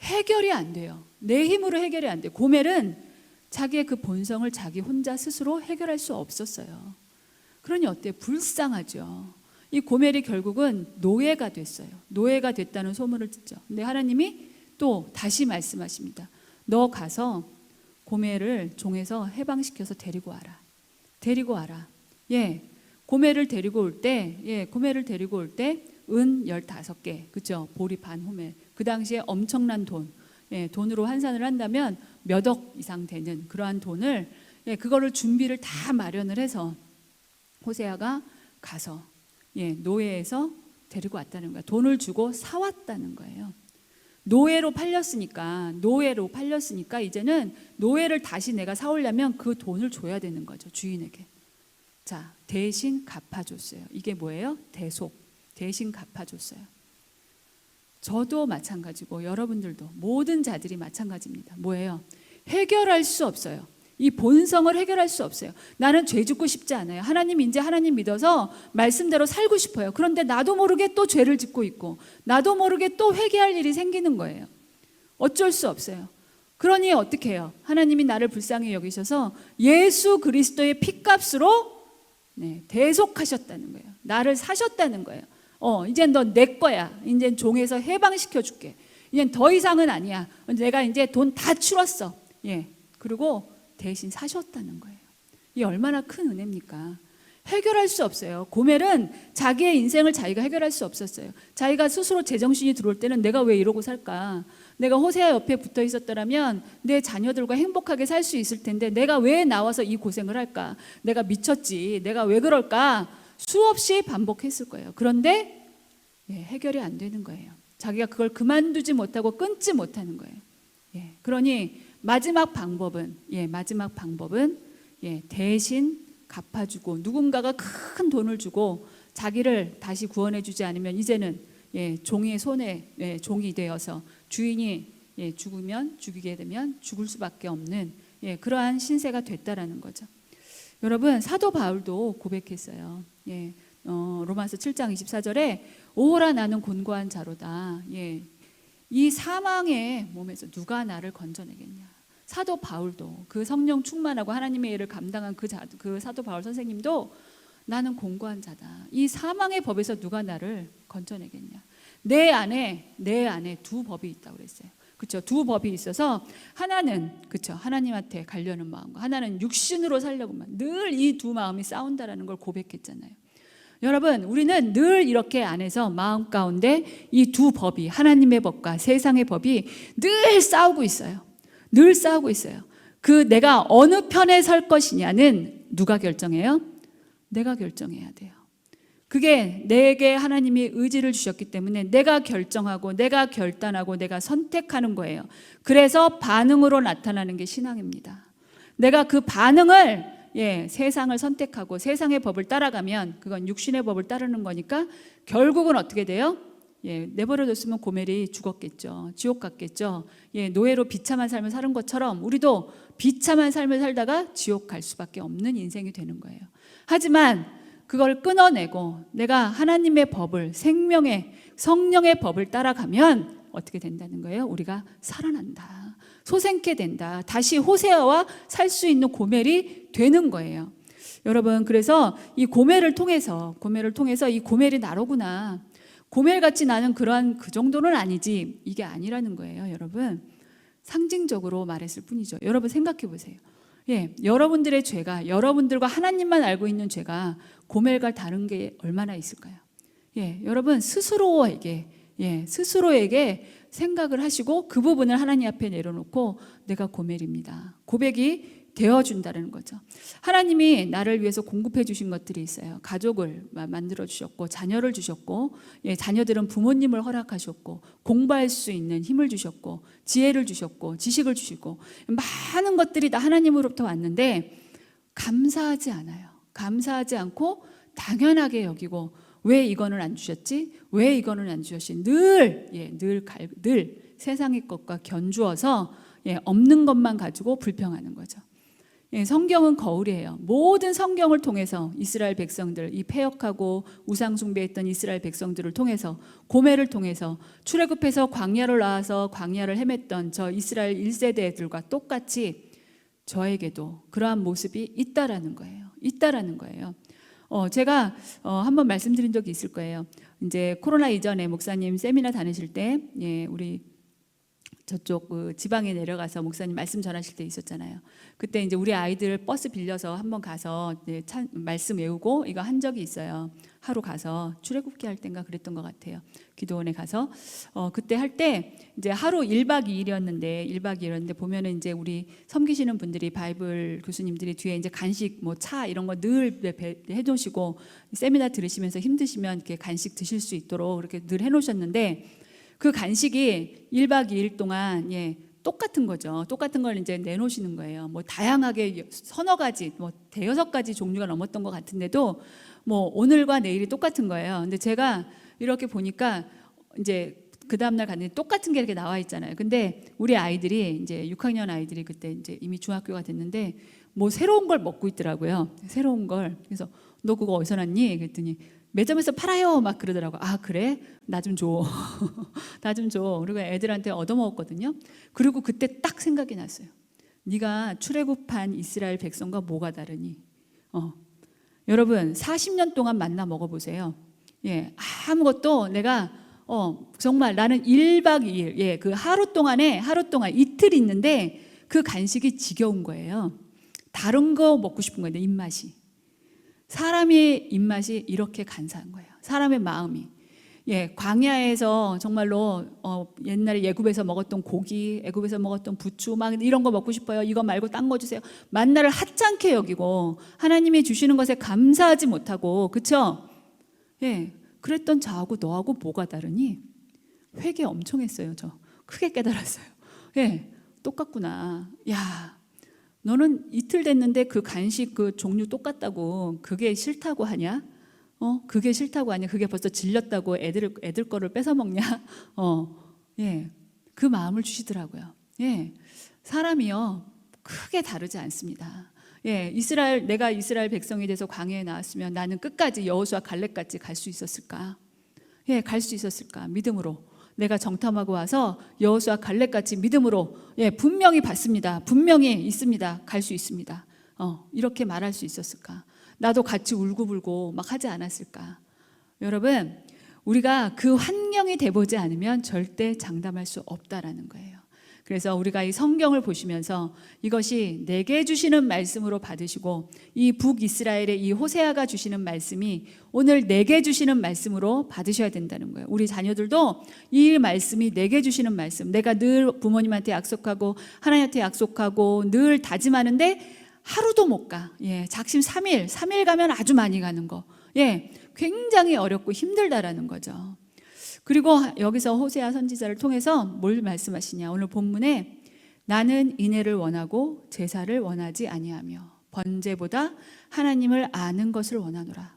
해결이 안 돼요. 내 힘으로 해결이 안 돼요. 고멜은 자기의 그 본성을 자기 혼자 스스로 해결할 수 없었어요. 그러니 어때요? 불쌍하죠. 이 고멜이 결국은 노예가 됐어요. 노예가 됐다는 소문을 듣죠. 근데 하나님이 또 다시 말씀하십니다. 너 가서 고멜을 종에서 해방시켜서 데리고 와라. 데리고 와라. 고멜을 데리고 올 때, 고멜을 데리고 올 때 은 15개, 그죠? 보리 반 호멜. 그 당시에 엄청난 돈, 돈으로 환산을 한다면 몇 억 이상 되는 그러한 돈을, 그거를 준비를 다 마련을 해서 호세아가 가서 노예에서 데리고 왔다는 거예요. 돈을 주고 사왔다는 거예요. 노예로 팔렸으니까 이제는 노예를 다시 내가 사오려면 그 돈을 줘야 되는 거죠, 주인에게. 자, 대신 갚아줬어요. 이게 뭐예요? 대신 갚아줬어요. 저도 마찬가지고 여러분들도 모든 자들이 마찬가지입니다. 뭐예요? 해결할 수 없어요. 이 본성을 해결할 수 없어요. 나는 죄 짓고 싶지 않아요. 하나님 믿어서 말씀대로 살고 싶어요. 그런데 나도 모르게 또 죄를 짓고 있고 나도 모르게 또 회개할 일이 생기는 거예요. 어쩔 수 없어요. 그러니 어떻게 해요? 하나님이 나를 불쌍히 여기셔서 예수 그리스도의 피값으로 대속하셨다는 거예요. 나를 사셨다는 거예요. 이젠 너 내 거야. 이젠 종에서 해방시켜 줄게. 이젠 더 이상은 아니야. 내가 이제 돈 다 치렀어. 그리고 대신 사셨다는 거예요. 이 얼마나 큰 은혜입니까? 해결할 수 없어요. 고멜은 자기의 인생을 자기가 해결할 수 없었어요. 자기가 스스로 제정신이 들어올 때는 내가 왜 이러고 살까? 내가 호세아 옆에 붙어 있었더라면 내 자녀들과 행복하게 살 수 있을 텐데 내가 왜 나와서 이 고생을 할까? 내가 미쳤지. 내가 왜 그럴까? 수없이 반복했을 거예요. 그런데 해결이 안 되는 거예요. 자기가 그걸 그만두지 못하고 끊지 못하는 거예요. 그러니 마지막 방법은 대신 갚아주고 누군가가 큰 돈을 주고 자기를 다시 구원해주지 않으면 이제는 종의 손에 종이 되어서 주인이 죽이게 되면 죽을 수밖에 없는 그러한 신세가 됐다라는 거죠. 여러분, 사도 바울도 고백했어요. 로마서 7장 24절에 오호라 나는 곤고한 자로다. 이 사망의 몸에서 누가 나를 건져내겠냐. 사도 바울도 그 성령 충만하고 하나님의 일을 감당한 그 사도 바울 선생님도 나는 곤고한 자다. 이 사망의 법에서 누가 나를 건져내겠냐. 내 안에 두 법이 있다고 그랬어요. 그렇죠? 두 법이 있어서 하나는 그렇죠? 하나님한테 가려는 마음과 하나는 육신으로 살려고 늘 이 두 마음이 싸운다라는 걸 고백했잖아요. 여러분, 우리는 늘 이렇게 안에서 마음 가운데 이 두 법이 하나님의 법과 세상의 법이 늘 싸우고 있어요. 늘 싸우고 있어요. 그 내가 어느 편에 설 것이냐는 누가 결정해요? 내가 결정해야 돼요. 그게 내게 하나님이 의지를 주셨기 때문에 내가 결정하고 내가 결단하고 내가 선택하는 거예요. 그래서 반응으로 나타나는 게 신앙입니다. 내가 그 반응을 세상을 선택하고 세상의 법을 따라가면 그건 육신의 법을 따르는 거니까 결국은 어떻게 돼요? 내버려뒀으면 고멜이 죽었겠죠. 지옥 갔겠죠. 노예로 비참한 삶을 사는 것처럼 우리도 비참한 삶을 살다가 지옥 갈 수밖에 없는 인생이 되는 거예요. 하지만 그걸 끊어내고 내가 하나님의 법을 생명의 성령의 법을 따라가면 어떻게 된다는 거예요? 우리가 살아난다. 소생케 된다. 다시 호세아와 살 수 있는 고멜이 되는 거예요. 여러분, 그래서 이 고멜을 통해서 이 고멜이 나로구나. 고멜같이 나는 그 정도는 아니지. 이게 아니라는 거예요, 여러분. 상징적으로 말했을 뿐이죠. 여러분 생각해 보세요. 여러분들의 죄가, 여러분들과 하나님만 알고 있는 죄가 고멜과 다른 게 얼마나 있을까요? 예, 여러분 스스로에게 생각을 하시고 그 부분을 하나님 앞에 내려놓고 내가 고멜입니다. 고백이 되어준다는 거죠. 하나님이 나를 위해서 공급해 주신 것들이 있어요. 가족을 만들어 주셨고, 자녀를 주셨고, 예, 자녀들은 부모님을 허락하셨고, 공부할 수 있는 힘을 주셨고, 지혜를 주셨고, 지식을 주시고, 많은 것들이 다 하나님으로부터 왔는데 감사하지 않아요. 감사하지 않고 당연하게 여기고, 왜 이거는 안 주셨지? 왜 이거는 안 주셨지? 늘 세상의 것과 견주어서 없는 것만 가지고 불평하는 거죠. 성경은 거울이에요. 모든 성경을 통해서 이스라엘 백성들, 이 패역하고 우상숭배했던 이스라엘 백성들을 통해서, 고멜을 통해서 출애굽해서 광야를 나와서 광야를 헤맸던 저 이스라엘 1세대들과 똑같이 저에게도 그러한 모습이 있다라는 거예요. 제가 한번 말씀드린 적이 있을 거예요. 이제 코로나 이전에 목사님 세미나 다니실 때, 우리 저쪽 지방에 내려가서 목사님 말씀 전하실 때 있었잖아요. 그때 이제 우리 아이들 버스 빌려서 한번 가서 말씀 외우고 이거 한 적이 있어요. 하루 가서 출애굽기 할 때인가 그랬던 것 같아요. 기도원에 가서 그때 할 때 이제 하루 1박 2일이었는데 보면은 이제 우리 섬기시는 분들이 바이블 교수님들이 뒤에 이제 간식 뭐 차 이런 거 늘 해놓으시고 세미나 들으시면서 힘드시면 이렇게 간식 드실 수 있도록 이렇게 늘 해놓으셨는데 그 간식이 1박 2일 동안 똑같은 거죠. 똑같은 걸 이제 내놓으시는 거예요. 뭐 다양하게 서너 가지, 뭐 대여섯 가지 종류가 넘었던 것 같은데도 뭐 오늘과 내일이 똑같은 거예요. 근데 제가 이렇게 보니까 이제 그 다음날 갔는데 똑같은 게 이렇게 나와 있잖아요. 근데 우리 아이들이 이제 6학년 아이들이 그때 이제 이미 중학교가 됐는데 뭐 새로운 걸 먹고 있더라고요. 새로운 걸. 그래서 너 그거 어디서 났니? 그랬더니 매점에서 팔아요 막 그러더라고. 아 그래? 나 좀 줘. 나 좀 줘. 그리고 애들한테 얻어먹었거든요. 그리고 그때 딱 생각이 났어요. 네가 출애굽한 이스라엘 백성과 뭐가 다르니? 여러분 40년 동안 만나 먹어보세요. 아무것도 내가 정말 나는 1박 2일 그 하루 동안 이틀 있는데 그 간식이 지겨운 거예요. 다른 거 먹고 싶은 거예요. 내 입맛이. 사람의 입맛이 이렇게 간사한 거예요. 사람의 마음이. 광야에서 정말로 옛날에 애굽에서 먹었던 고기, 애굽에서 먹었던 부추 막 이런 거 먹고 싶어요. 이거 말고 딴 거 주세요. 만나를 하찮게 여기고 하나님이 주시는 것에 감사하지 못하고, 그렇죠? 그랬던 저하고 너하고 뭐가 다르니? 회개 엄청 했어요. 저 크게 깨달았어요. 똑같구나. 야. 너는 이틀 됐는데 그 간식 그 종류 똑같다고 그게 싫다고 하냐? 그게 싫다고 하냐? 그게 벌써 질렸다고 애들 거를 뺏어 먹냐? 그 마음을 주시더라고요. 사람이요 크게 다르지 않습니다. 내가 이스라엘 백성이 돼서 광야에 나왔으면 나는 끝까지 여호수아 갈렙같이 갈 수 있었을까? 갈 수 있었을까? 믿음으로. 내가 정탐하고 와서 여호수아 갈렙같이 믿음으로 분명히 받습니다. 분명히 있습니다. 갈 수 있습니다. 이렇게 말할 수 있었을까? 나도 같이 울고불고 막 하지 않았을까? 여러분, 우리가 그 환경이 돼보지 않으면 절대 장담할 수 없다라는 거예요. 그래서 우리가 이 성경을 보시면서 이것이 내게 주시는 말씀으로 받으시고, 이 북이스라엘의 이 호세아가 주시는 말씀이 오늘 내게 주시는 말씀으로 받으셔야 된다는 거예요. 우리 자녀들도 이 말씀이 내게 주시는 말씀, 내가 늘 부모님한테 약속하고 하나님한테 약속하고 늘 다짐하는데 하루도 못 가. 작심 3일 가면 아주 많이 가는 거. 굉장히 어렵고 힘들다라는 거죠. 그리고 여기서 호세아 선지자를 통해서 뭘 말씀하시냐? 오늘 본문에 나는 인애를 원하고 제사를 원하지 아니하며 번제보다 하나님을 아는 것을 원하노라.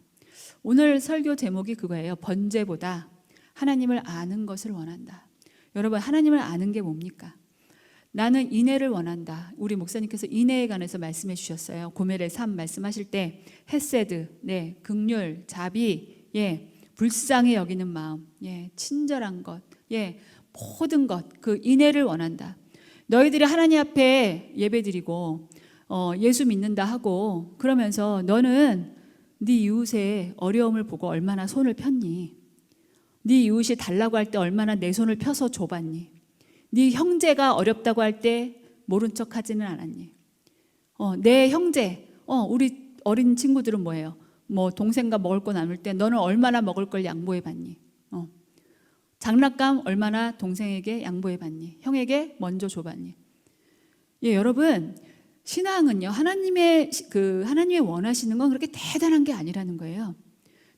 오늘 설교 제목이 그거예요. 번제보다 하나님을 아는 것을 원한다. 여러분, 하나님을 아는 게 뭡니까? 나는 인애를 원한다. 우리 목사님께서 인애에 관해서 말씀해 주셨어요. 고멜의 삶 말씀하실 때 헤세드, 긍휼, 자비, 불쌍히 여기는 마음, 친절한 것, 모든 것, 그 인애를 원한다. 너희들이 하나님 앞에 예배드리고 예수 믿는다 하고 그러면서 너는 네 이웃의 어려움을 보고 얼마나 손을 폈니? 네 이웃이 달라고 할 때 얼마나 내 손을 펴서 줘봤니? 네 형제가 어렵다고 할 때 모른 척하지는 않았니? 내 형제, 우리 어린 친구들은 뭐예요? 뭐 동생과 먹을 거 나눌 때 너는 얼마나 먹을 걸 양보해 봤니? 장난감 얼마나 동생에게 양보해 봤니? 형에게 먼저 줘봤니? 예, 여러분, 신앙은요, 하나님의 원하시는 건 그렇게 대단한 게 아니라는 거예요.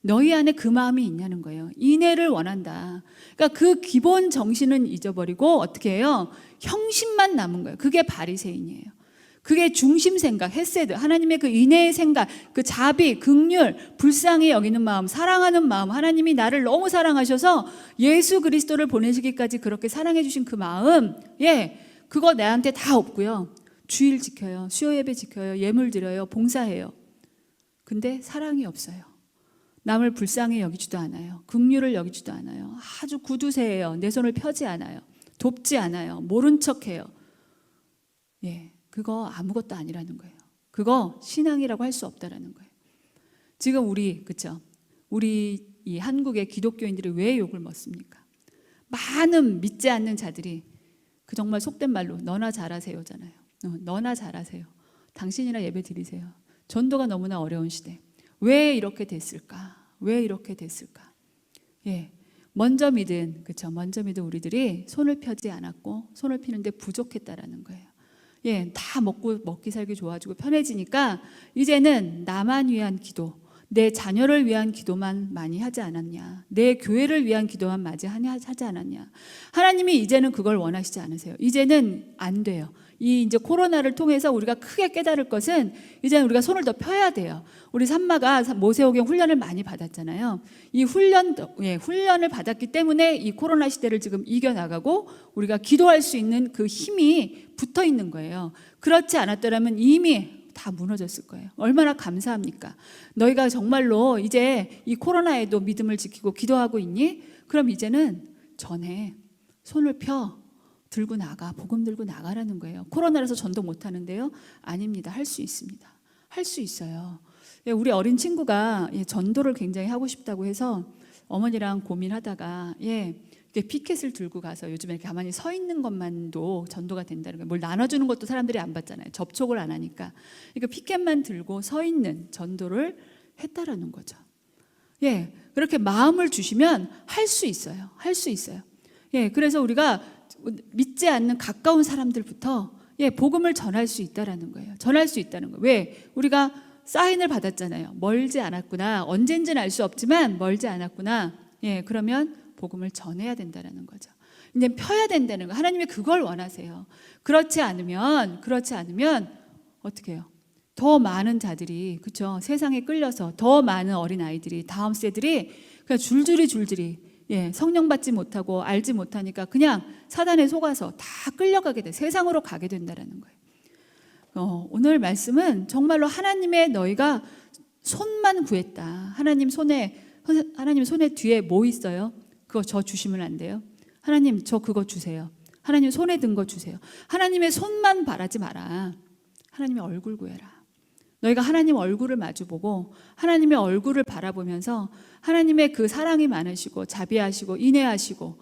너희 안에 그 마음이 있냐는 거예요. 인애를 원한다. 그러니까 그 기본 정신은 잊어버리고 어떻게 해요? 형식만 남은 거예요. 그게 바리새인이에요. 그게 중심 생각, 헤세드, 하나님의 그 인애의 생각, 그 자비, 긍휼, 불쌍히 여기는 마음, 사랑하는 마음, 하나님이 나를 너무 사랑하셔서 예수 그리스도를 보내시기까지 그렇게 사랑해 주신 그 마음, 예, 그거 나한테 다 없고요. 주일 지켜요, 수요 예배 지켜요, 예물 드려요, 봉사해요. 근데 사랑이 없어요. 남을 불쌍히 여기지도 않아요. 긍휼을 여기지도 않아요. 아주 구두쇠예요. 내 손을 펴지 않아요. 돕지 않아요. 모른 척해요. 예. 그거 아무것도 아니라는 거예요. 그거 신앙이라고 할 수 없다라는 거예요. 지금 우리 이 한국의 기독교인들이 왜 욕을 먹습니까? 많은 믿지 않는 자들이 그 정말 속된 말로 너나 잘하세요잖아요. 너나 잘하세요. 당신이나 예배 드리세요. 전도가 너무나 어려운 시대. 왜 이렇게 됐을까? 왜 이렇게 됐을까? 예. 먼저 믿은 우리들이 손을 펴지 않았고 손을 피는데 부족했다라는 거예요. 예, 다 먹기 살기 좋아지고 편해지니까 이제는 나만 위한 기도, 내 자녀를 위한 기도만 많이 하지 않았냐, 내 교회를 위한 기도만 많이 하지 않았냐. 하나님이 이제는 그걸 원하시지 않으세요. 이제는 안 돼요. 이제 코로나를 통해서 우리가 크게 깨달을 것은 이제는 우리가 손을 더 펴야 돼요. 우리 산마가 모세오경 훈련을 많이 받았잖아요. 이 훈련을 받았기 때문에 이 코로나 시대를 지금 이겨나가고 우리가 기도할 수 있는 그 힘이 붙어 있는 거예요. 그렇지 않았더라면 이미 다 무너졌을 거예요. 얼마나 감사합니까? 너희가 정말로 이제 이 코로나에도 믿음을 지키고 기도하고 있니? 그럼 이제는 전에 손을 펴 들고 나가, 복음 들고 나가라는 거예요. 코로나라서 전도 못 하는데요? 아닙니다. 할 수 있습니다. 할 수 있어요. 우리 어린 친구가 전도를 굉장히 하고 싶다고 해서 어머니랑 고민하다가 피켓을 들고 가서 요즘에 가만히 서 있는 것만도 전도가 된다는 거예요. 뭘 나눠주는 것도 사람들이 안 받잖아요. 접촉을 안 하니까. 그러니까 피켓만 들고 서 있는 전도를 했다라는 거죠. 예, 그렇게 마음을 주시면 할 수 있어요. 할 수 있어요. 예, 그래서 우리가 믿지 않는 가까운 사람들부터 복음을 전할 수 있다라는 거예요. 전할 수 있다는 거예요. 왜? 우리가 사인을 받았잖아요. 멀지 않았구나. 언젠지는 알 수 없지만 멀지 않았구나. 예, 그러면 복음을 전해야 된다라는 거죠. 이제 펴야 된다는 거. 하나님이 그걸 원하세요. 그렇지 않으면 어떻게 해요? 더 많은 자들이 세상에 끌려서 더 많은 어린 아이들이 다음 세들이 그냥 줄줄이 성령 받지 못하고 알지 못하니까 그냥 사단에 속아서 다 끌려가게 돼. 세상으로 가게 된다라는 거예요. 오늘 말씀은 정말로 하나님의 너희가 손만 구했다. 하나님 손에 뒤에 뭐 있어요? 그거 저 주시면 안 돼요. 하나님 저 그거 주세요. 하나님 손에 든 거 주세요. 하나님의 손만 바라지 마라. 하나님의 얼굴 구해라. 너희가 하나님 얼굴을 마주보고 하나님의 얼굴을 바라보면서 하나님의 그 사랑이 많으시고 자비하시고 인애하시고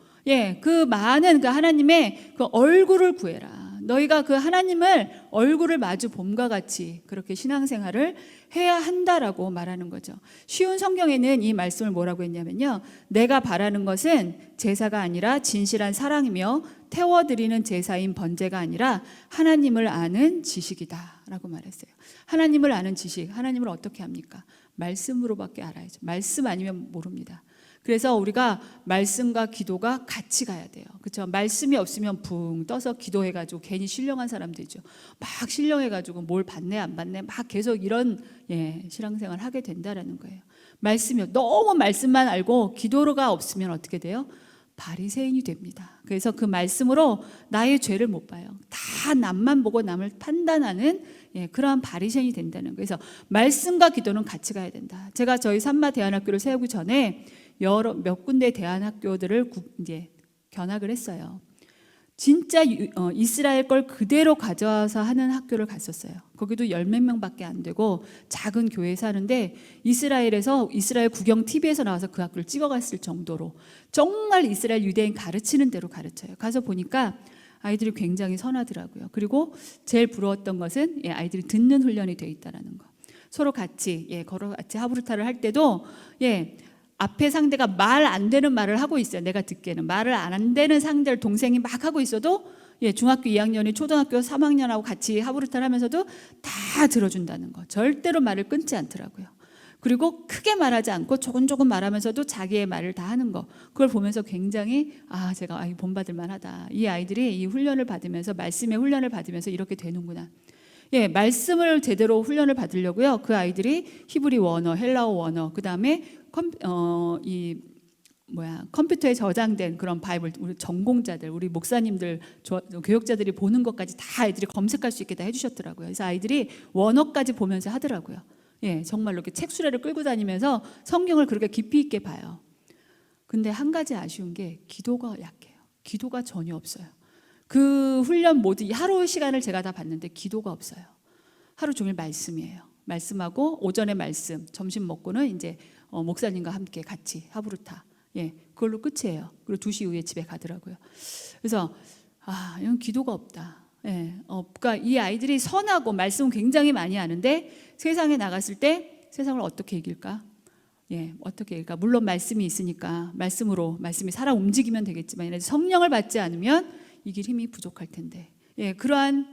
그 많은 그 하나님의 그 얼굴을 구해라. 너희가 그 하나님을 얼굴을 마주 봄과 같이 그렇게 신앙생활을 해야 한다라고 말하는 거죠. 쉬운 성경에는 이 말씀을 뭐라고 했냐면요, 내가 바라는 것은 제사가 아니라 진실한 사랑이며 태워드리는 제사인 번제가 아니라 하나님을 아는 지식이다 라고 말했어요. 하나님을 아는 지식, 하나님을 어떻게 합니까? 말씀으로밖에 알아야죠. 말씀 아니면 모릅니다. 그래서 우리가 말씀과 기도가 같이 가야 돼요. 그렇죠? 말씀이 없으면 붕 떠서 기도해가지고 괜히 신령한 사람 되죠. 막 신령해가지고 뭘 받네 안 받네 막 계속 이런 신앙생활 하게 된다라는 거예요. 말씀이요. 너무 말씀만 알고 기도가 없으면 어떻게 돼요? 바리새인이 됩니다. 그래서 그 말씀으로 나의 죄를 못 봐요. 다 남만 보고 남을 판단하는 그러한 바리새인이 된다는 거예요. 그래서 말씀과 기도는 같이 가야 된다. 제가 저희 산마 대안학교를 세우기 전에 몇 군데 대안학교들을 이제 견학을 했어요. 진짜 이스라엘 걸 그대로 가져와서 하는 학교를 갔었어요. 거기도 10몇 명밖에 안 되고 작은 교회에서 하는데 이스라엘에서 이스라엘 구경 TV에서 나와서 그 학교를 찍어갔을 정도로 정말 이스라엘 유대인 가르치는 대로 가르쳐요. 가서 보니까 아이들이 굉장히 선하더라고요. 그리고 제일 부러웠던 것은 아이들이 듣는 훈련이 돼 있다는 거. 서로 같이 같이 하브루타를 할 때도 앞에 상대가 말 안 되는 말을 하고 있어요. 내가 듣기에는 말을 안 되는 상대를 동생이 막 하고 있어도 중학교 2학년이 초등학교 3학년하고 같이 하브루타를 하면서도 다 들어준다는 거. 절대로 말을 끊지 않더라고요. 그리고 크게 말하지 않고 조금 말하면서도 자기의 말을 다 하는 거. 그걸 보면서 굉장히 제가 본받을 만하다. 이 아이들이 이 훈련을 받으면서 말씀의 훈련을 받으면서 이렇게 되는구나. 말씀을 제대로 훈련을 받으려고요. 그 아이들이 히브리 원어, 헬라어 원어, 그 다음에 컴퓨터에 저장된 그런 바이블, 우리 전공자들, 우리 목사님들, 교역자들이 보는 것까지 다 아이들이 검색할 수 있게 다 해주셨더라고요. 그래서 아이들이 원어까지 보면서 하더라고요. 정말로 이렇게 책 수레를 끌고 다니면서 성경을 그렇게 깊이 있게 봐요. 근데 한 가지 아쉬운 게 기도가 약해요. 기도가 전혀 없어요. 그 훈련 모두 하루 시간을 제가 다 봤는데 기도가 없어요. 하루 종일 말씀이에요. 말씀하고 오전에 말씀, 점심 먹고는 이제 목사님과 함께 같이 하브루타. 그걸로 끝이에요. 그리고 2시 이후에 집에 가더라고요. 그래서 이건 기도가 없다. 그러니까 이 아이들이 선하고 말씀은 굉장히 많이 하는데 세상에 나갔을 때 세상을 어떻게 이길까? 어떻게 이길까? 물론 말씀이 있으니까 말씀이 살아 움직이면 되겠지만 성령을 받지 않으면 이길 힘이 부족할 텐데 그러한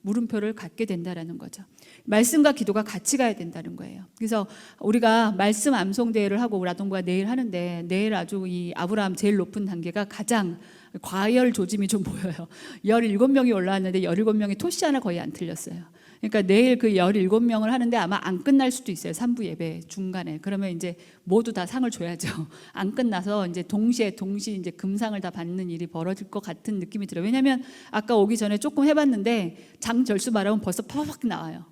물음표를 갖게 된다라는 거죠. 말씀과 기도가 같이 가야 된다는 거예요. 그래서 우리가 말씀 암송 대회를 하고 우리 아동부가 내일 하는데 내일 아주 이 아브라함 제일 높은 단계가 가장 과열 조짐이 좀 보여요. 17명이 올라왔는데 17명이 토시 하나 거의 안 틀렸어요. 그러니까 내일 그 17명을 하는데 아마 안 끝날 수도 있어요. 3부 예배 중간에. 그러면 이제 모두 다 상을 줘야죠. 안 끝나서 이제 동시에 이제 금상을 다 받는 일이 벌어질 것 같은 느낌이 들어요. 왜냐하면 아까 오기 전에 조금 해봤는데 장절수 말하면 벌써 팍팍 나와요.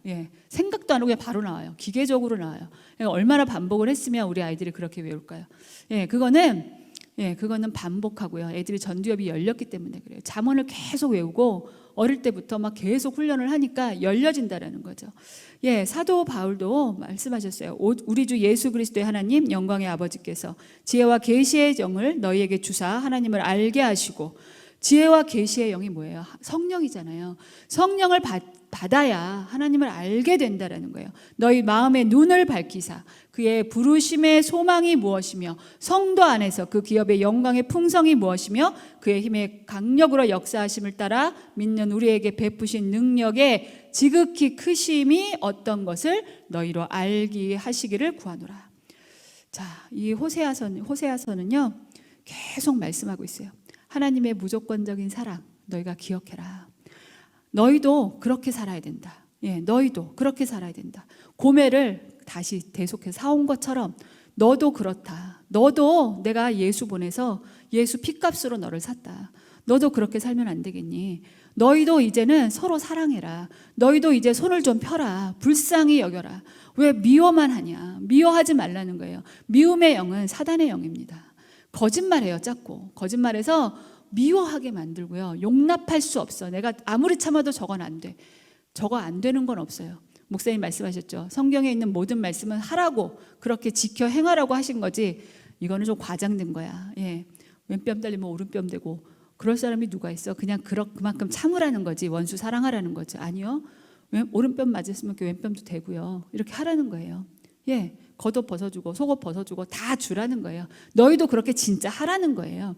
생각도 안 하고 그냥 바로 나와요. 기계적으로 나와요. 얼마나 반복을 했으면 우리 아이들이 그렇게 외울까요? 그거는 반복하고요. 애들이 전두엽이 열렸기 때문에 그래요. 잠언을 계속 외우고 어릴 때부터 막 계속 훈련을 하니까 열려진다라는 거죠. 사도 바울도 말씀하셨어요. 우리 주 예수 그리스도의 하나님 영광의 아버지께서 지혜와 계시의 영을 너희에게 주사 하나님을 알게 하시고, 지혜와 계시의 영이 뭐예요? 성령이잖아요. 성령을 받아야 하나님을 알게 된다라는 거예요. 너희 마음의 눈을 밝히사 그의 부르심의 소망이 무엇이며 성도 안에서 그 기업의 영광의 풍성이 무엇이며 그의 힘의 강력으로 역사하심을 따라 믿는 우리에게 베푸신 능력의 지극히 크심이 어떤 것을 너희로 알게 하시기를 구하노라. 자, 이 호세아서는요 계속 말씀하고 있어요. 하나님의 무조건적인 사랑 너희가 기억해라. 너희도 그렇게 살아야 된다. 너희도 그렇게 살아야 된다. 고매를 다시 대속해서 사온 것처럼 너도 그렇다. 너도 내가 예수 보내서 예수 피값으로 너를 샀다. 너도 그렇게 살면 안 되겠니? 너희도 이제는 서로 사랑해라. 너희도 이제 손을 좀 펴라. 불쌍히 여겨라. 왜 미워만 하냐? 미워하지 말라는 거예요. 미움의 영은 사단의 영입니다. 거짓말해요. 자꾸 거짓말해서 미워하게 만들고요. 용납할 수 없어. 내가 아무리 참아도 저건 안 돼. 저거 안 되는 건 없어요. 목사님 말씀하셨죠. 성경에 있는 모든 말씀은 하라고 그렇게 지켜 행하라고 하신 거지 이거는 좀 과장된 거야. 왼뺨 달리면 오른뺨 대고 그럴 사람이 누가 있어. 그냥 그만큼 참으라는 거지. 원수 사랑하라는 거지. 아니요. 오른뺨 맞았으면 왼뺨도 대고요. 이렇게 하라는 거예요. 겉옷 벗어주고 속옷 벗어주고 다 주라는 거예요. 너희도 그렇게 진짜 하라는 거예요.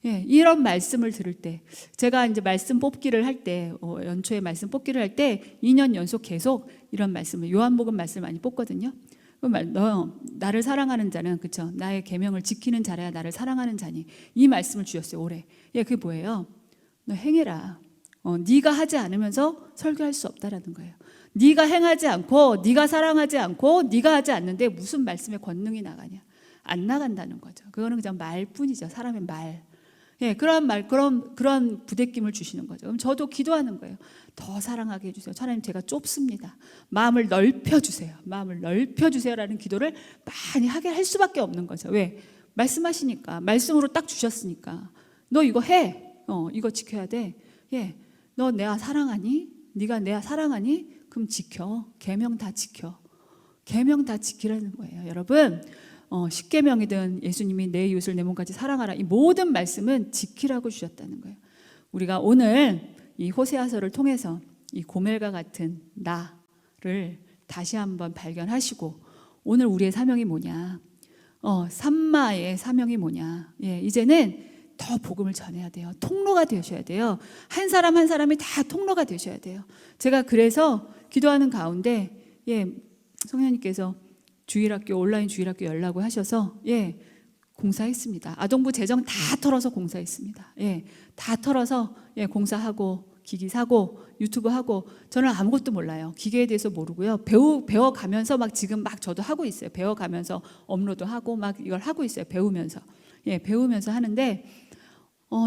이런 말씀을 들을 때 제가 이제 말씀 뽑기를 할 때 연초에 말씀 뽑기를 할 때 2년 연속 계속 이런 말씀을 요한복음 말씀을 많이 뽑거든요. 너 나를 사랑하는 자는 그쵸 나의 계명을 지키는 자라야 나를 사랑하는 자니 이 말씀을 주셨어요 올해. 그게 뭐예요? 너 행해라. 네가 하지 않으면서 설교할 수 없다라는 거예요. 네가 행하지 않고 네가 사랑하지 않고 네가 하지 않는데 무슨 말씀의 권능이 나가냐? 안 나간다는 거죠. 그거는 그냥 말뿐이죠. 사람의 말. 그런 부대낌을 주시는 거죠. 그럼 저도 기도하는 거예요. 더 사랑하게 해주세요. 하나님 제가 좁습니다. 마음을 넓혀주세요. 마음을 넓혀주세요라는 기도를 많이 하게 할 수밖에 없는 거죠. 왜? 말씀하시니까. 말씀으로 딱 주셨으니까. 너 이거 해. 이거 지켜야 돼. 너 내가 사랑하니? 네가 내가 사랑하니? 그럼 지켜. 계명 다 지켜. 계명 다 지키라는 거예요. 여러분 10계명이든 예수님이 내 이웃을 내 몸까지 사랑하라 이 모든 말씀은 지키라고 주셨다는 거예요. 우리가 오늘 이 호세아서를 통해서 이 고멜과 같은 나를 다시 한번 발견하시고 오늘 우리의 사명이 뭐냐, 산마의 사명이 뭐냐. 이제는 더 복음을 전해야 돼요. 통로가 되셔야 돼요. 한 사람 한 사람이 다 통로가 되셔야 돼요. 제가 그래서 기도하는 가운데 성령님께서 주일학교, 온라인 주일학교 열라고 하셔서 공사했습니다. 아동부 재정 다 털어서 공사했습니다. 다 털어서 공사하고 기기 사고 유튜브 하고. 저는 아무것도 몰라요. 기계에 대해서 모르고요. 배워가면서 막 지금 막 저도 하고 있어요. 배워가면서 업로드하고 막 이걸 하고 있어요. 배우면서 하는데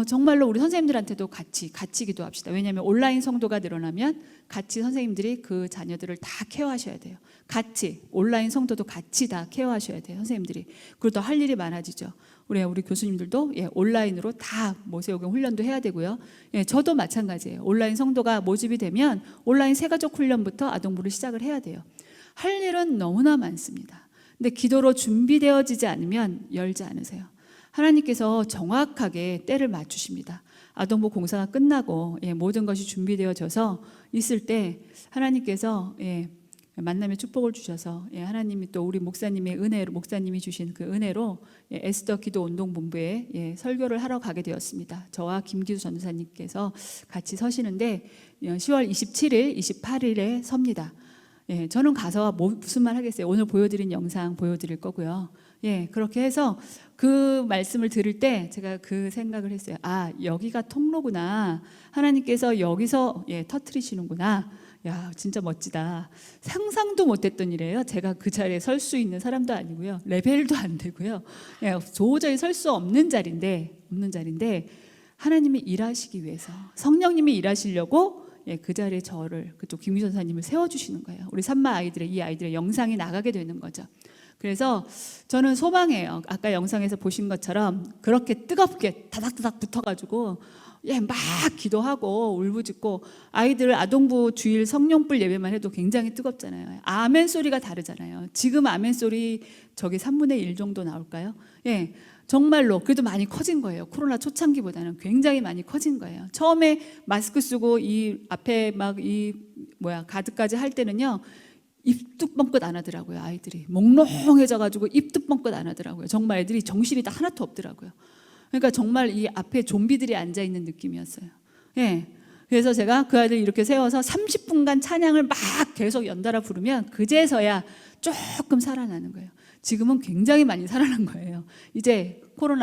정말로 우리 선생님들한테도 같이 기도합시다. 왜냐하면 온라인 성도가 늘어나면 같이 선생님들이 그 자녀들을 다 케어하셔야 돼요. 같이 온라인 성도도 같이 다 케어하셔야 돼요. 선생님들이. 그리고 더 할 일이 많아지죠. 우리 교수님들도 온라인으로 다 모세오경 훈련도 해야 되고요. 저도 마찬가지예요. 온라인 성도가 모집이 되면 온라인 새가족 훈련부터 아동부를 시작을 해야 돼요. 할 일은 너무나 많습니다. 근데 기도로 준비되어지지 않으면 열지 않으세요. 하나님께서 정확하게 때를 맞추십니다. 아동부 공사가 끝나고 모든 것이 준비되어져서 있을 때 하나님께서 만남의 축복을 주셔서 하나님이 또 우리 목사님의 은혜로, 목사님이 주신 그 은혜로 에스더 기도 운동본부에 설교를 하러 가게 되었습니다. 저와 김기수 전도사님께서 같이 서시는데 10월 27일, 28일에 섭니다. 저는 가서 무슨 말 하겠어요. 오늘 보여드린 영상 보여드릴 거고요. 그렇게 해서 그 말씀을 들을 때 제가 그 생각을 했어요. 아, 여기가 통로구나. 하나님께서 여기서 터트리시는구나. 야, 진짜 멋지다. 상상도 못했던 일이에요. 제가 그 자리에 설 수 있는 사람도 아니고요. 레벨도 안 되고요. 도저히 설 수 없는 자리인데 하나님이 일하시기 위해서, 성령님이 일하시려고 그 자리에 저를, 그쪽 김유선 사님을 세워주시는 거예요. 우리 산마 아이들의, 이 아이들의 영상이 나가게 되는 거죠. 그래서 저는 소망해요. 아까 영상에서 보신 것처럼 그렇게 뜨겁게 다닥다닥 붙어가지고 막 기도하고 울부짖고, 아이들 아동부 주일 성령불 예배만 해도 굉장히 뜨겁잖아요. 아멘 소리가 다르잖아요. 지금 아멘 소리 저기 3분의 1 정도 나올까요? 정말로 그래도 많이 커진 거예요. 코로나 초창기보다는 굉장히 많이 커진 거예요. 처음에 마스크 쓰고 이 앞에 막 가드까지 할 때는요, 입도 뻥끗 안 하더라고요. 아이들이 몽롱해져가지고 입도 뻥끗 안 하더라고요. 정말 애들이 정신이 다 하나도 없더라고요. 그러니까 정말 이 앞에 좀비들이 앉아 있는 느낌이었어요. 그래서 제가 그 아이들 이렇게 세워서 30분간 찬양을 막 계속 연달아 부르면 그제서야 조금 살아나는 거예요. 지금은 굉장히 많이 살아난 거예요. 이제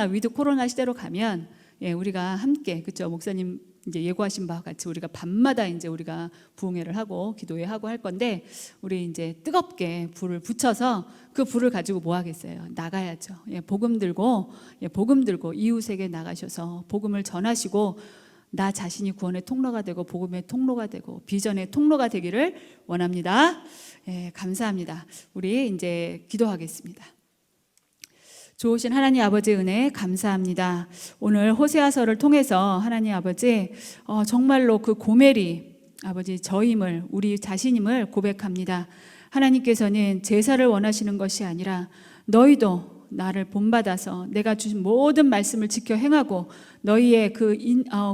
위드 코로나 시대로 가면 우리가 함께, 그렇죠, 목사님 이제 예고하신 바와 같이 우리가 밤마다 이제 우리가 부흥회를 하고 기도회 하고 할 건데, 우리 이제 뜨겁게 불을 붙여서 그 불을 가지고 뭐 하겠어요? 나가야죠. 복음 들고 이웃에게 나가셔서 복음을 전하시고, 나 자신이 구원의 통로가 되고 복음의 통로가 되고 비전의 통로가 되기를 원합니다. 감사합니다. 우리 이제 기도하겠습니다. 좋으신 하나님 아버지 은혜 감사합니다. 오늘 호세아서를 통해서 하나님 아버지 정말로 그 고멜이 아버지 저임을, 우리 자신임을 고백합니다. 하나님께서는 제사를 원하시는 것이 아니라 너희도 나를 본받아서 내가 주신 모든 말씀을 지켜 행하고 너희의 그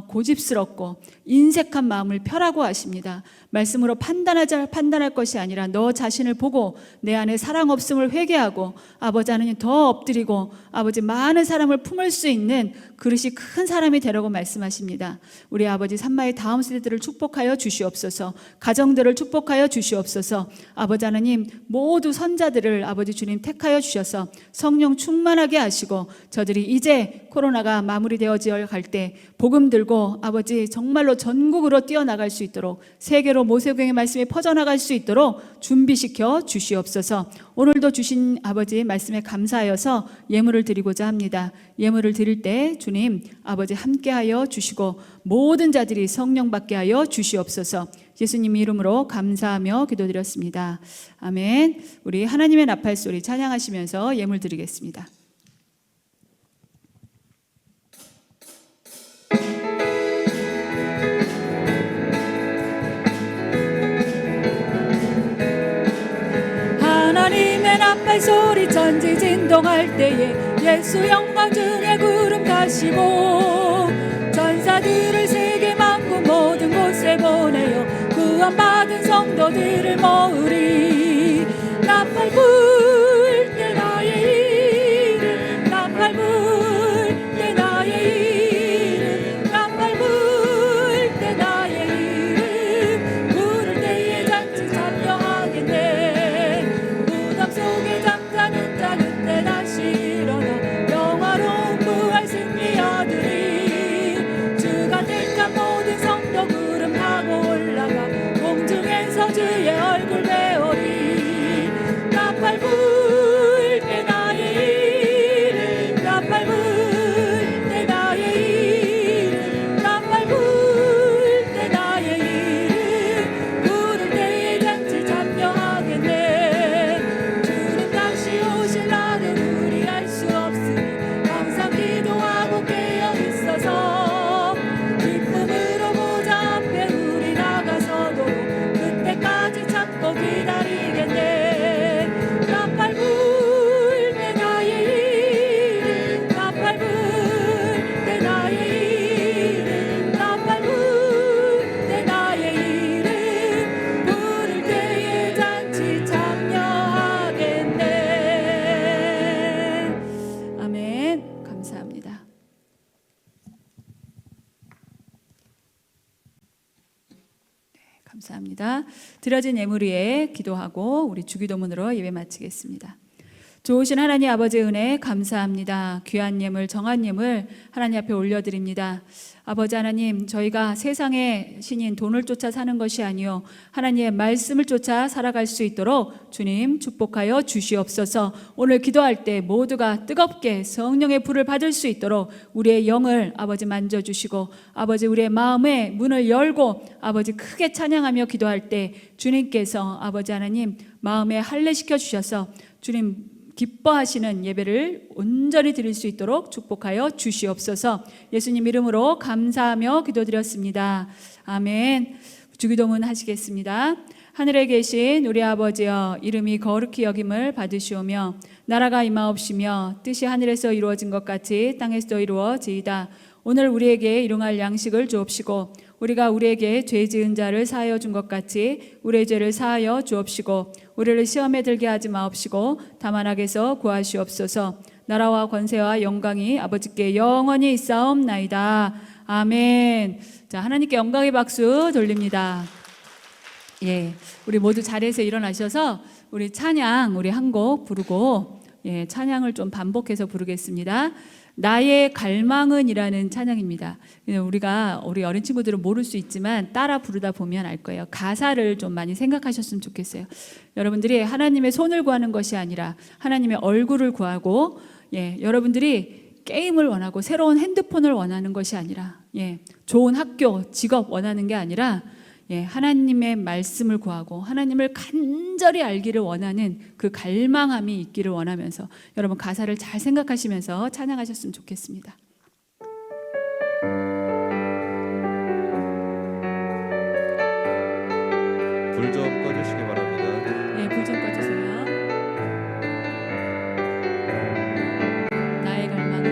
고집스럽고 인색한 마음을 펴라고 하십니다. 말씀으로 판단할 것이 아니라 너 자신을 보고 내 안에 사랑 없음을 회개하고 아버지 하나님 더 엎드리고 아버지 많은 사람을 품을 수 있는 그릇이 큰 사람이 되라고 말씀하십니다. 우리 아버지 산마의 다음 세대들을 축복하여 주시옵소서. 가정들을 축복하여 주시옵소서. 아버지 하나님 모두 선자들을 아버지 주님 택하여 주셔서 성령 충만하게 하시고 저들이 이제 코로나가 마무리되어져 갈 때 복음 들고 아버지 정말로 전국으로 뛰어나갈 수 있도록, 세계로 모세오경의 말씀이 퍼져나갈 수 있도록 준비시켜 주시옵소서. 오늘도 주신 아버지 말씀에 감사하여서 예물을 드리고자 합니다. 예물을 드릴 때 주님 아버지 함께하여 주시고 모든 자들이 성령 받게 하여 주시옵소서. 예수님 이름으로 감사하며 기도드렸습니다. 아멘. 우리 하나님의 나팔 소리 찬양하시면서 예물 드리겠습니다. 하나님의 나팔 소리 천지 진동할 때에 예수 영광 중에 구름 타시고 전사들을 세계 만국 모든 곳에 보내어 구원받은 성도들을 모으리. 나팔 불 때 나의 이름 나팔 불 때 나의 이름 나팔 불 때 나의 이름 부를 때에 잔치 참여하겠네 무덤 속에 잠자는 자 그때 다시 일어나 영화로운 부활 승리 얻으리 주가 택한 모든 성도 구름 타고 올라가 공중에서 주의 얼굴 배우리 나팔 불 때 나의 이름 나팔 불 때 나의 이름 나팔 불 때 나의 이름 부를 때에 잔치 참여하겠네 주님 다시 오실 날은 우리 알 수 없으니 항상 기도하고 깨어 있어서 기쁨으로 보좌 앞에 우리 나가서도 그때까지 참고 기다리겠네 나팔 불 때 나의 이름 나팔 불 때 나의 이름 나팔 불 때 나의 이름 부를 때에 잔치 참여하겠네 아멘. 감사합니다. 감사합니다. 드려진 예물 위에 기도하고 우리 주기도문으로 예배 마치겠습니다. 좋으신 하나님 아버지의 은혜 감사합니다. 귀한 예물 정한 예물 하나님 앞에 올려드립니다. 아버지 하나님 저희가 세상의 신인 돈을 쫓아 사는 것이 아니요 하나님의 말씀을 쫓아 살아갈 수 있도록 주님 축복하여 주시옵소서. 오늘 기도할 때 모두가 뜨겁게 성령의 불을 받을 수 있도록 우리의 영을 아버지 만져주시고 아버지 우리의 마음의 문을 열고 아버지 크게 찬양하며 기도할 때 주님께서 아버지 하나님 마음에 할례시켜 주셔서 주님 기뻐하시는 예배를 온전히 드릴 수 있도록 축복하여 주시옵소서. 예수님 이름으로 감사하며 기도드렸습니다. 아멘. 주기도문 하시겠습니다. 하늘에 계신 우리 아버지여 이름이 거룩히 여김을 받으시오며 나라가 임하옵시며 뜻이 하늘에서 이루어진 것 같이 땅에서도 이루어지이다. 오늘 우리에게 일용할 양식을 주옵시고 우리가 우리에게 죄 지은 자를 사하여 준 것 같이 우리의 죄를 사하여 주옵시고 우리를 시험에 들게 하지 마옵시고 다만 악에서 구하시옵소서. 나라와 권세와 영광이 아버지께 영원히 있사옵나이다. 아멘. 자, 하나님께 영광의 박수 돌립니다. 예, 우리 모두 자리에서 일어나셔서 우리 찬양 우리 한 곡 부르고 찬양을 좀 반복해서 부르겠습니다. 나의 갈망은 이라는 찬양입니다. 우리 어린 친구들은 모를 수 있지만 따라 부르다 보면 알 거예요. 가사를 좀 많이 생각하셨으면 좋겠어요. 여러분들이 하나님의 손을 구하는 것이 아니라 하나님의 얼굴을 구하고 여러분들이 게임을 원하고 새로운 핸드폰을 원하는 것이 아니라 좋은 학교, 직업 원하는 게 아니라 하나님의 말씀을 구하고 하나님을 간절히 알기를 원하는 그 갈망함이 있기를 원하면서 여러분 가사를 잘 생각하시면서 찬양하셨으면 좋겠습니다. 불 좀 꺼주시기 바랍니다. 네, 불 좀 꺼주세요. 나의 갈망은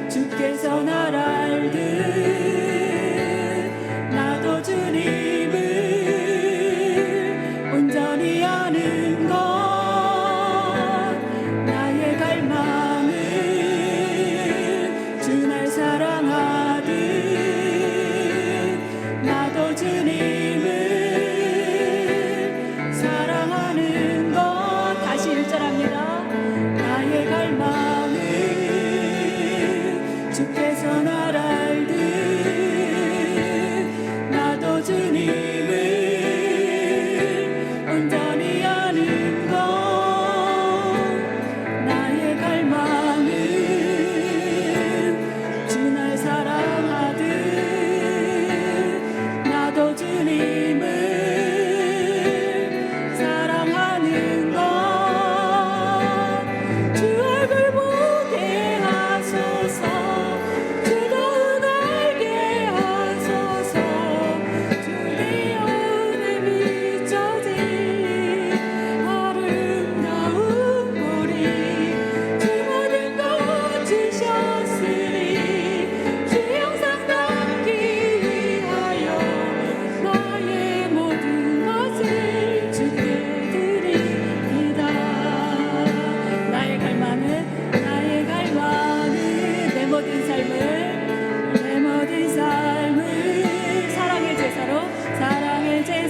주께서 날 알듯 나도 주님을 온전히 아는 것 나의 갈망은 주 날 사랑하듯 나도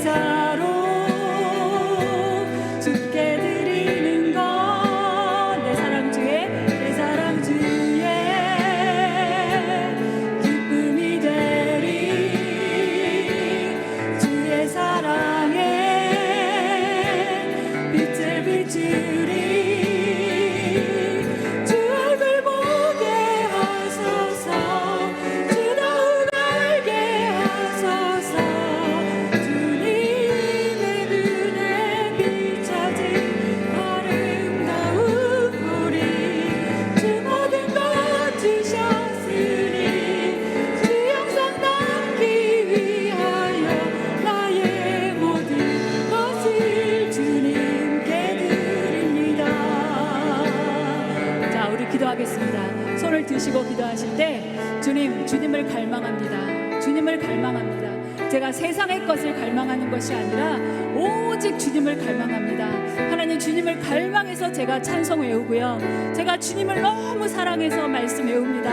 제사로 주께 드리는 것 내 사랑 주에 내 사랑 주에 기쁨이 되리 주의 사랑에 빛을 비추리 주 얼굴 보게 하소서 주다운 알게 하소서 주님의 눈에 비춰진 아름다운 우리 주 모든 것 주셨으니 주 영상 남기 위하여 나의 모든 것을 주님께 드립니다. 자, 우리 기도하겠습니다. 손을 드시고 기도하실 때 주님을 갈망합니다. 주님을 갈망합니다. 제가 세상의 것을 갈망하는 것이 아니라 오직 주님을 갈망합니다. 하나님, 주님을 갈망해서 제가 찬송 외우고요, 제가 주님을 너무 사랑해서 말씀 외웁니다.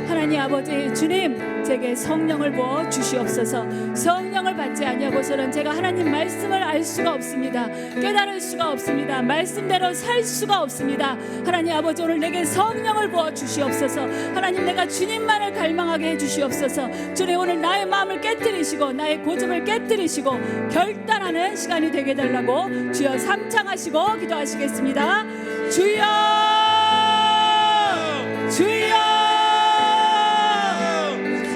하나님 아버지, 주님 제게 성령을 부어 주시옵소서. 성령을 받지 아니하고서는 제가 하나님 말씀을 알 수가 없습니다. 깨달을 수가 없습니다. 말씀대로 살 수가 없습니다. 하나님 아버지, 오늘 내게 성령을 부어 주시옵소서. 하나님, 내가 주님만을 갈망하게 해 주시옵소서. 주님, 오늘 나의 마음을 깨뜨리시고 나의 고집을 깨뜨리시고 결단하는 시간이 되게 해달라고 주여 삼창하시고 기도하시겠습니다. 주여, 주여,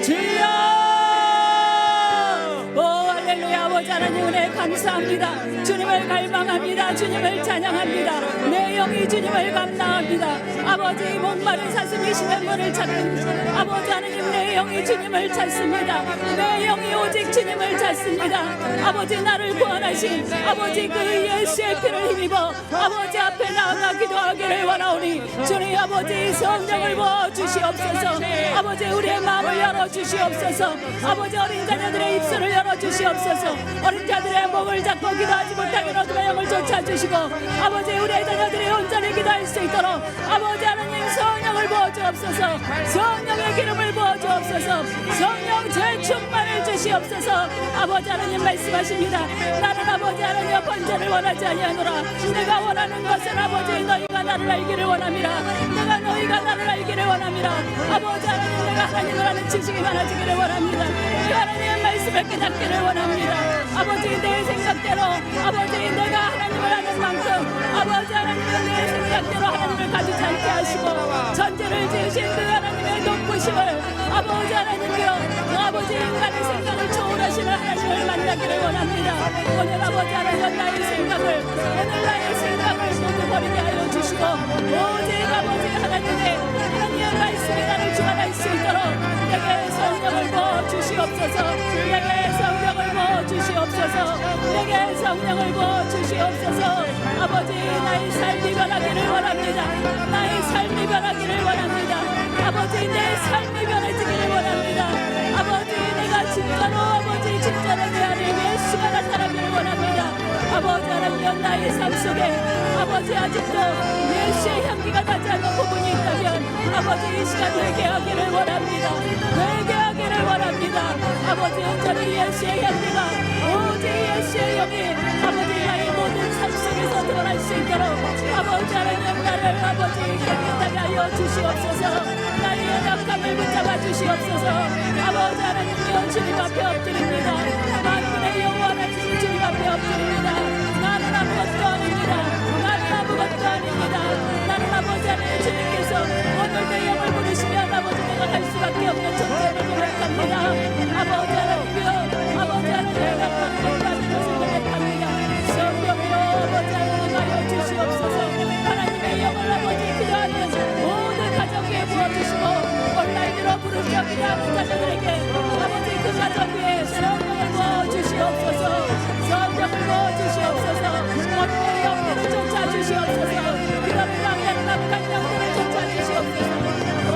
주여. 오 할렐루야. 아버지 하나님 은혜 감사합니다. 주님을 갈망합니다. 주님을 찬양합니다. 내 영이 주님을 감당합니다. 아버지, 목마른 사슴이 쉬는 물을 찾는 아버지 하나님, 내 영이 주님을 찾습니다. 내 영이 오직 주님을 찾습니다. 아버지, 나를 구원하신 아버지 그 예수의 피를 힘입어 아버지 앞에 나아가 기도하기를 원하오니 주님 아버지, 성령을 부어 주시옵소서. 아버지, 우리의 마음을 열어 주시옵소서. 아버지, 어린 자녀들의 입술을 열어 주시옵소서. 어린 자들의 목을 잡고 기도하지 못하게 어둠의 영을 쫓아주시고 아버지, 우리의 자녀들이 온전히 기도할 수 있도록 아버지 하나님 성령을 부어 주옵소서. 성령의 기름을 부어 주옵소서. 성령 재충만을 주시옵소서. 아버지 하나님 말씀하십니다. 나는 아버지 하나님 번제를 원하지 아니하노라. 내가 원하는 것은 아버지 너희가 나를 알기를 원함이라. 내가 너희가 나를 알기를 원함이라. 아버지 하나님, 내가 하나님을 아는 지식이 많아지기를 원합니다. 내가 하나님의 말씀을 깨닫기를 원합니다. 아버지, 내 생각대로 아버지 내가 하나님을 아는 만큼 아버지 하나님은 내 생각대로 하나님을 가지지 않게 하시고 전제를 지으신 그 하나님의 높으심을 아버지 하나님이여 아버지 인간의 생각을 초월하시는 하나님을 만나기를 원합니다. 오늘 아버지 하나님, 나의 생각을 오늘 나의 생각을 모두 버리게 하여 주시고 오직 아버지 하나님의 말씀이 나를 주관할 수 있도록 내게 성령을 부어 주시옵소서. 내게 성령을 부어 주시옵소서. 내게 성령을 부어 주시옵소서. 아버지, 나의 삶이 변하기를 원합니다. 나의 삶이 변하기를 원합니다. 아버지, 내 삶이 변해지기를 원합니다. 아버지, 내가 진짜로 아버지 진짜로 내 안에 예수가 나타나기를 원합니다. 아버지 하나님, 나의 삶 속에 아버지 아직도 예수의 향기가 나지 않는 부분이 있다면 아버지 이 시간 회개하기를 원합니다. 회개하기를 원합니다. 아버지, 온전히 예수의 향기가 오직 예수의 영이 아버지 나의 모든 삶 속에서 드러날 수 있도록 아버지 하나님, 나를 아버지 깨끗하게 하여 주시옵소서. 나의 연약함을 붙잡아 주시옵소서. 아버지 하나님, 주님 앞에 엎드립니다. 만군의 여호와는 주님 앞에 엎드립니다. 나는 아무것도 아닙니다. 나는 아무것도 아닙니다. 나는 아버지 하나님, 주님께서 오늘 내 영을 부르시면 아버지 내가 갈 수밖에 없는 존재를 고백합니다. 아버지 하나님이여, 아버지 하나님, 내가 가는 것도 아닌 것을 고백합니다. 성령이여, 아버지 하나님 하여 주시옵소서. 하나님의 영을 아버지 기도하는 모든 가정 위에 부어주시고 온라인으로 부르짖어 기도하는 자녀들에게 아버지 그 가정 위에 성령을 부어주시옵소서. 성령을 부어주시옵소서. 어떤 영들을 쫓아주시옵소서. 기도를 방해하는 악한 영들을 쫓아주시옵소서. 오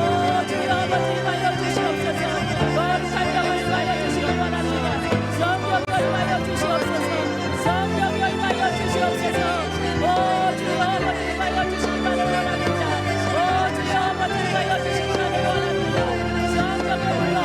주여 아버지 하여 주시옵소서. 거룩한 영을 하여 주시기 원합니다. 성령을 하여 주시옵소서. 성령을 하여 주시옵소서. 오 주여 아버지 하여 주시기만을 원합니다. 오 주여 아버지 하여 주시기만을 원합니다. 성령을 불러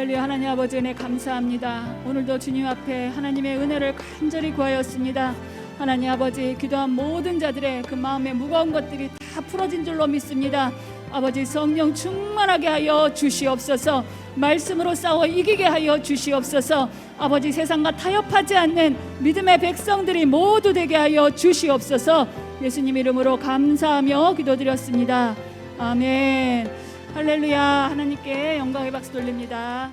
할렐루야. 하나님 아버지 은혜 감사합니다. 오늘도 주님 앞에 하나님의 은혜를 간절히 구하였습니다. 하나님 아버지, 기도한 모든 자들의 그 마음의 무거운 것들이 다 풀어진 줄로 믿습니다. 아버지, 성령 충만하게 하여 주시옵소서. 말씀으로 싸워 이기게 하여 주시옵소서. 아버지, 세상과 타협하지 않는 믿음의 백성들이 모두 되게 하여 주시옵소서. 예수님 이름으로 감사하며 기도드렸습니다. 아멘. 할렐루야. 하나님께 영광의 박수 돌립니다.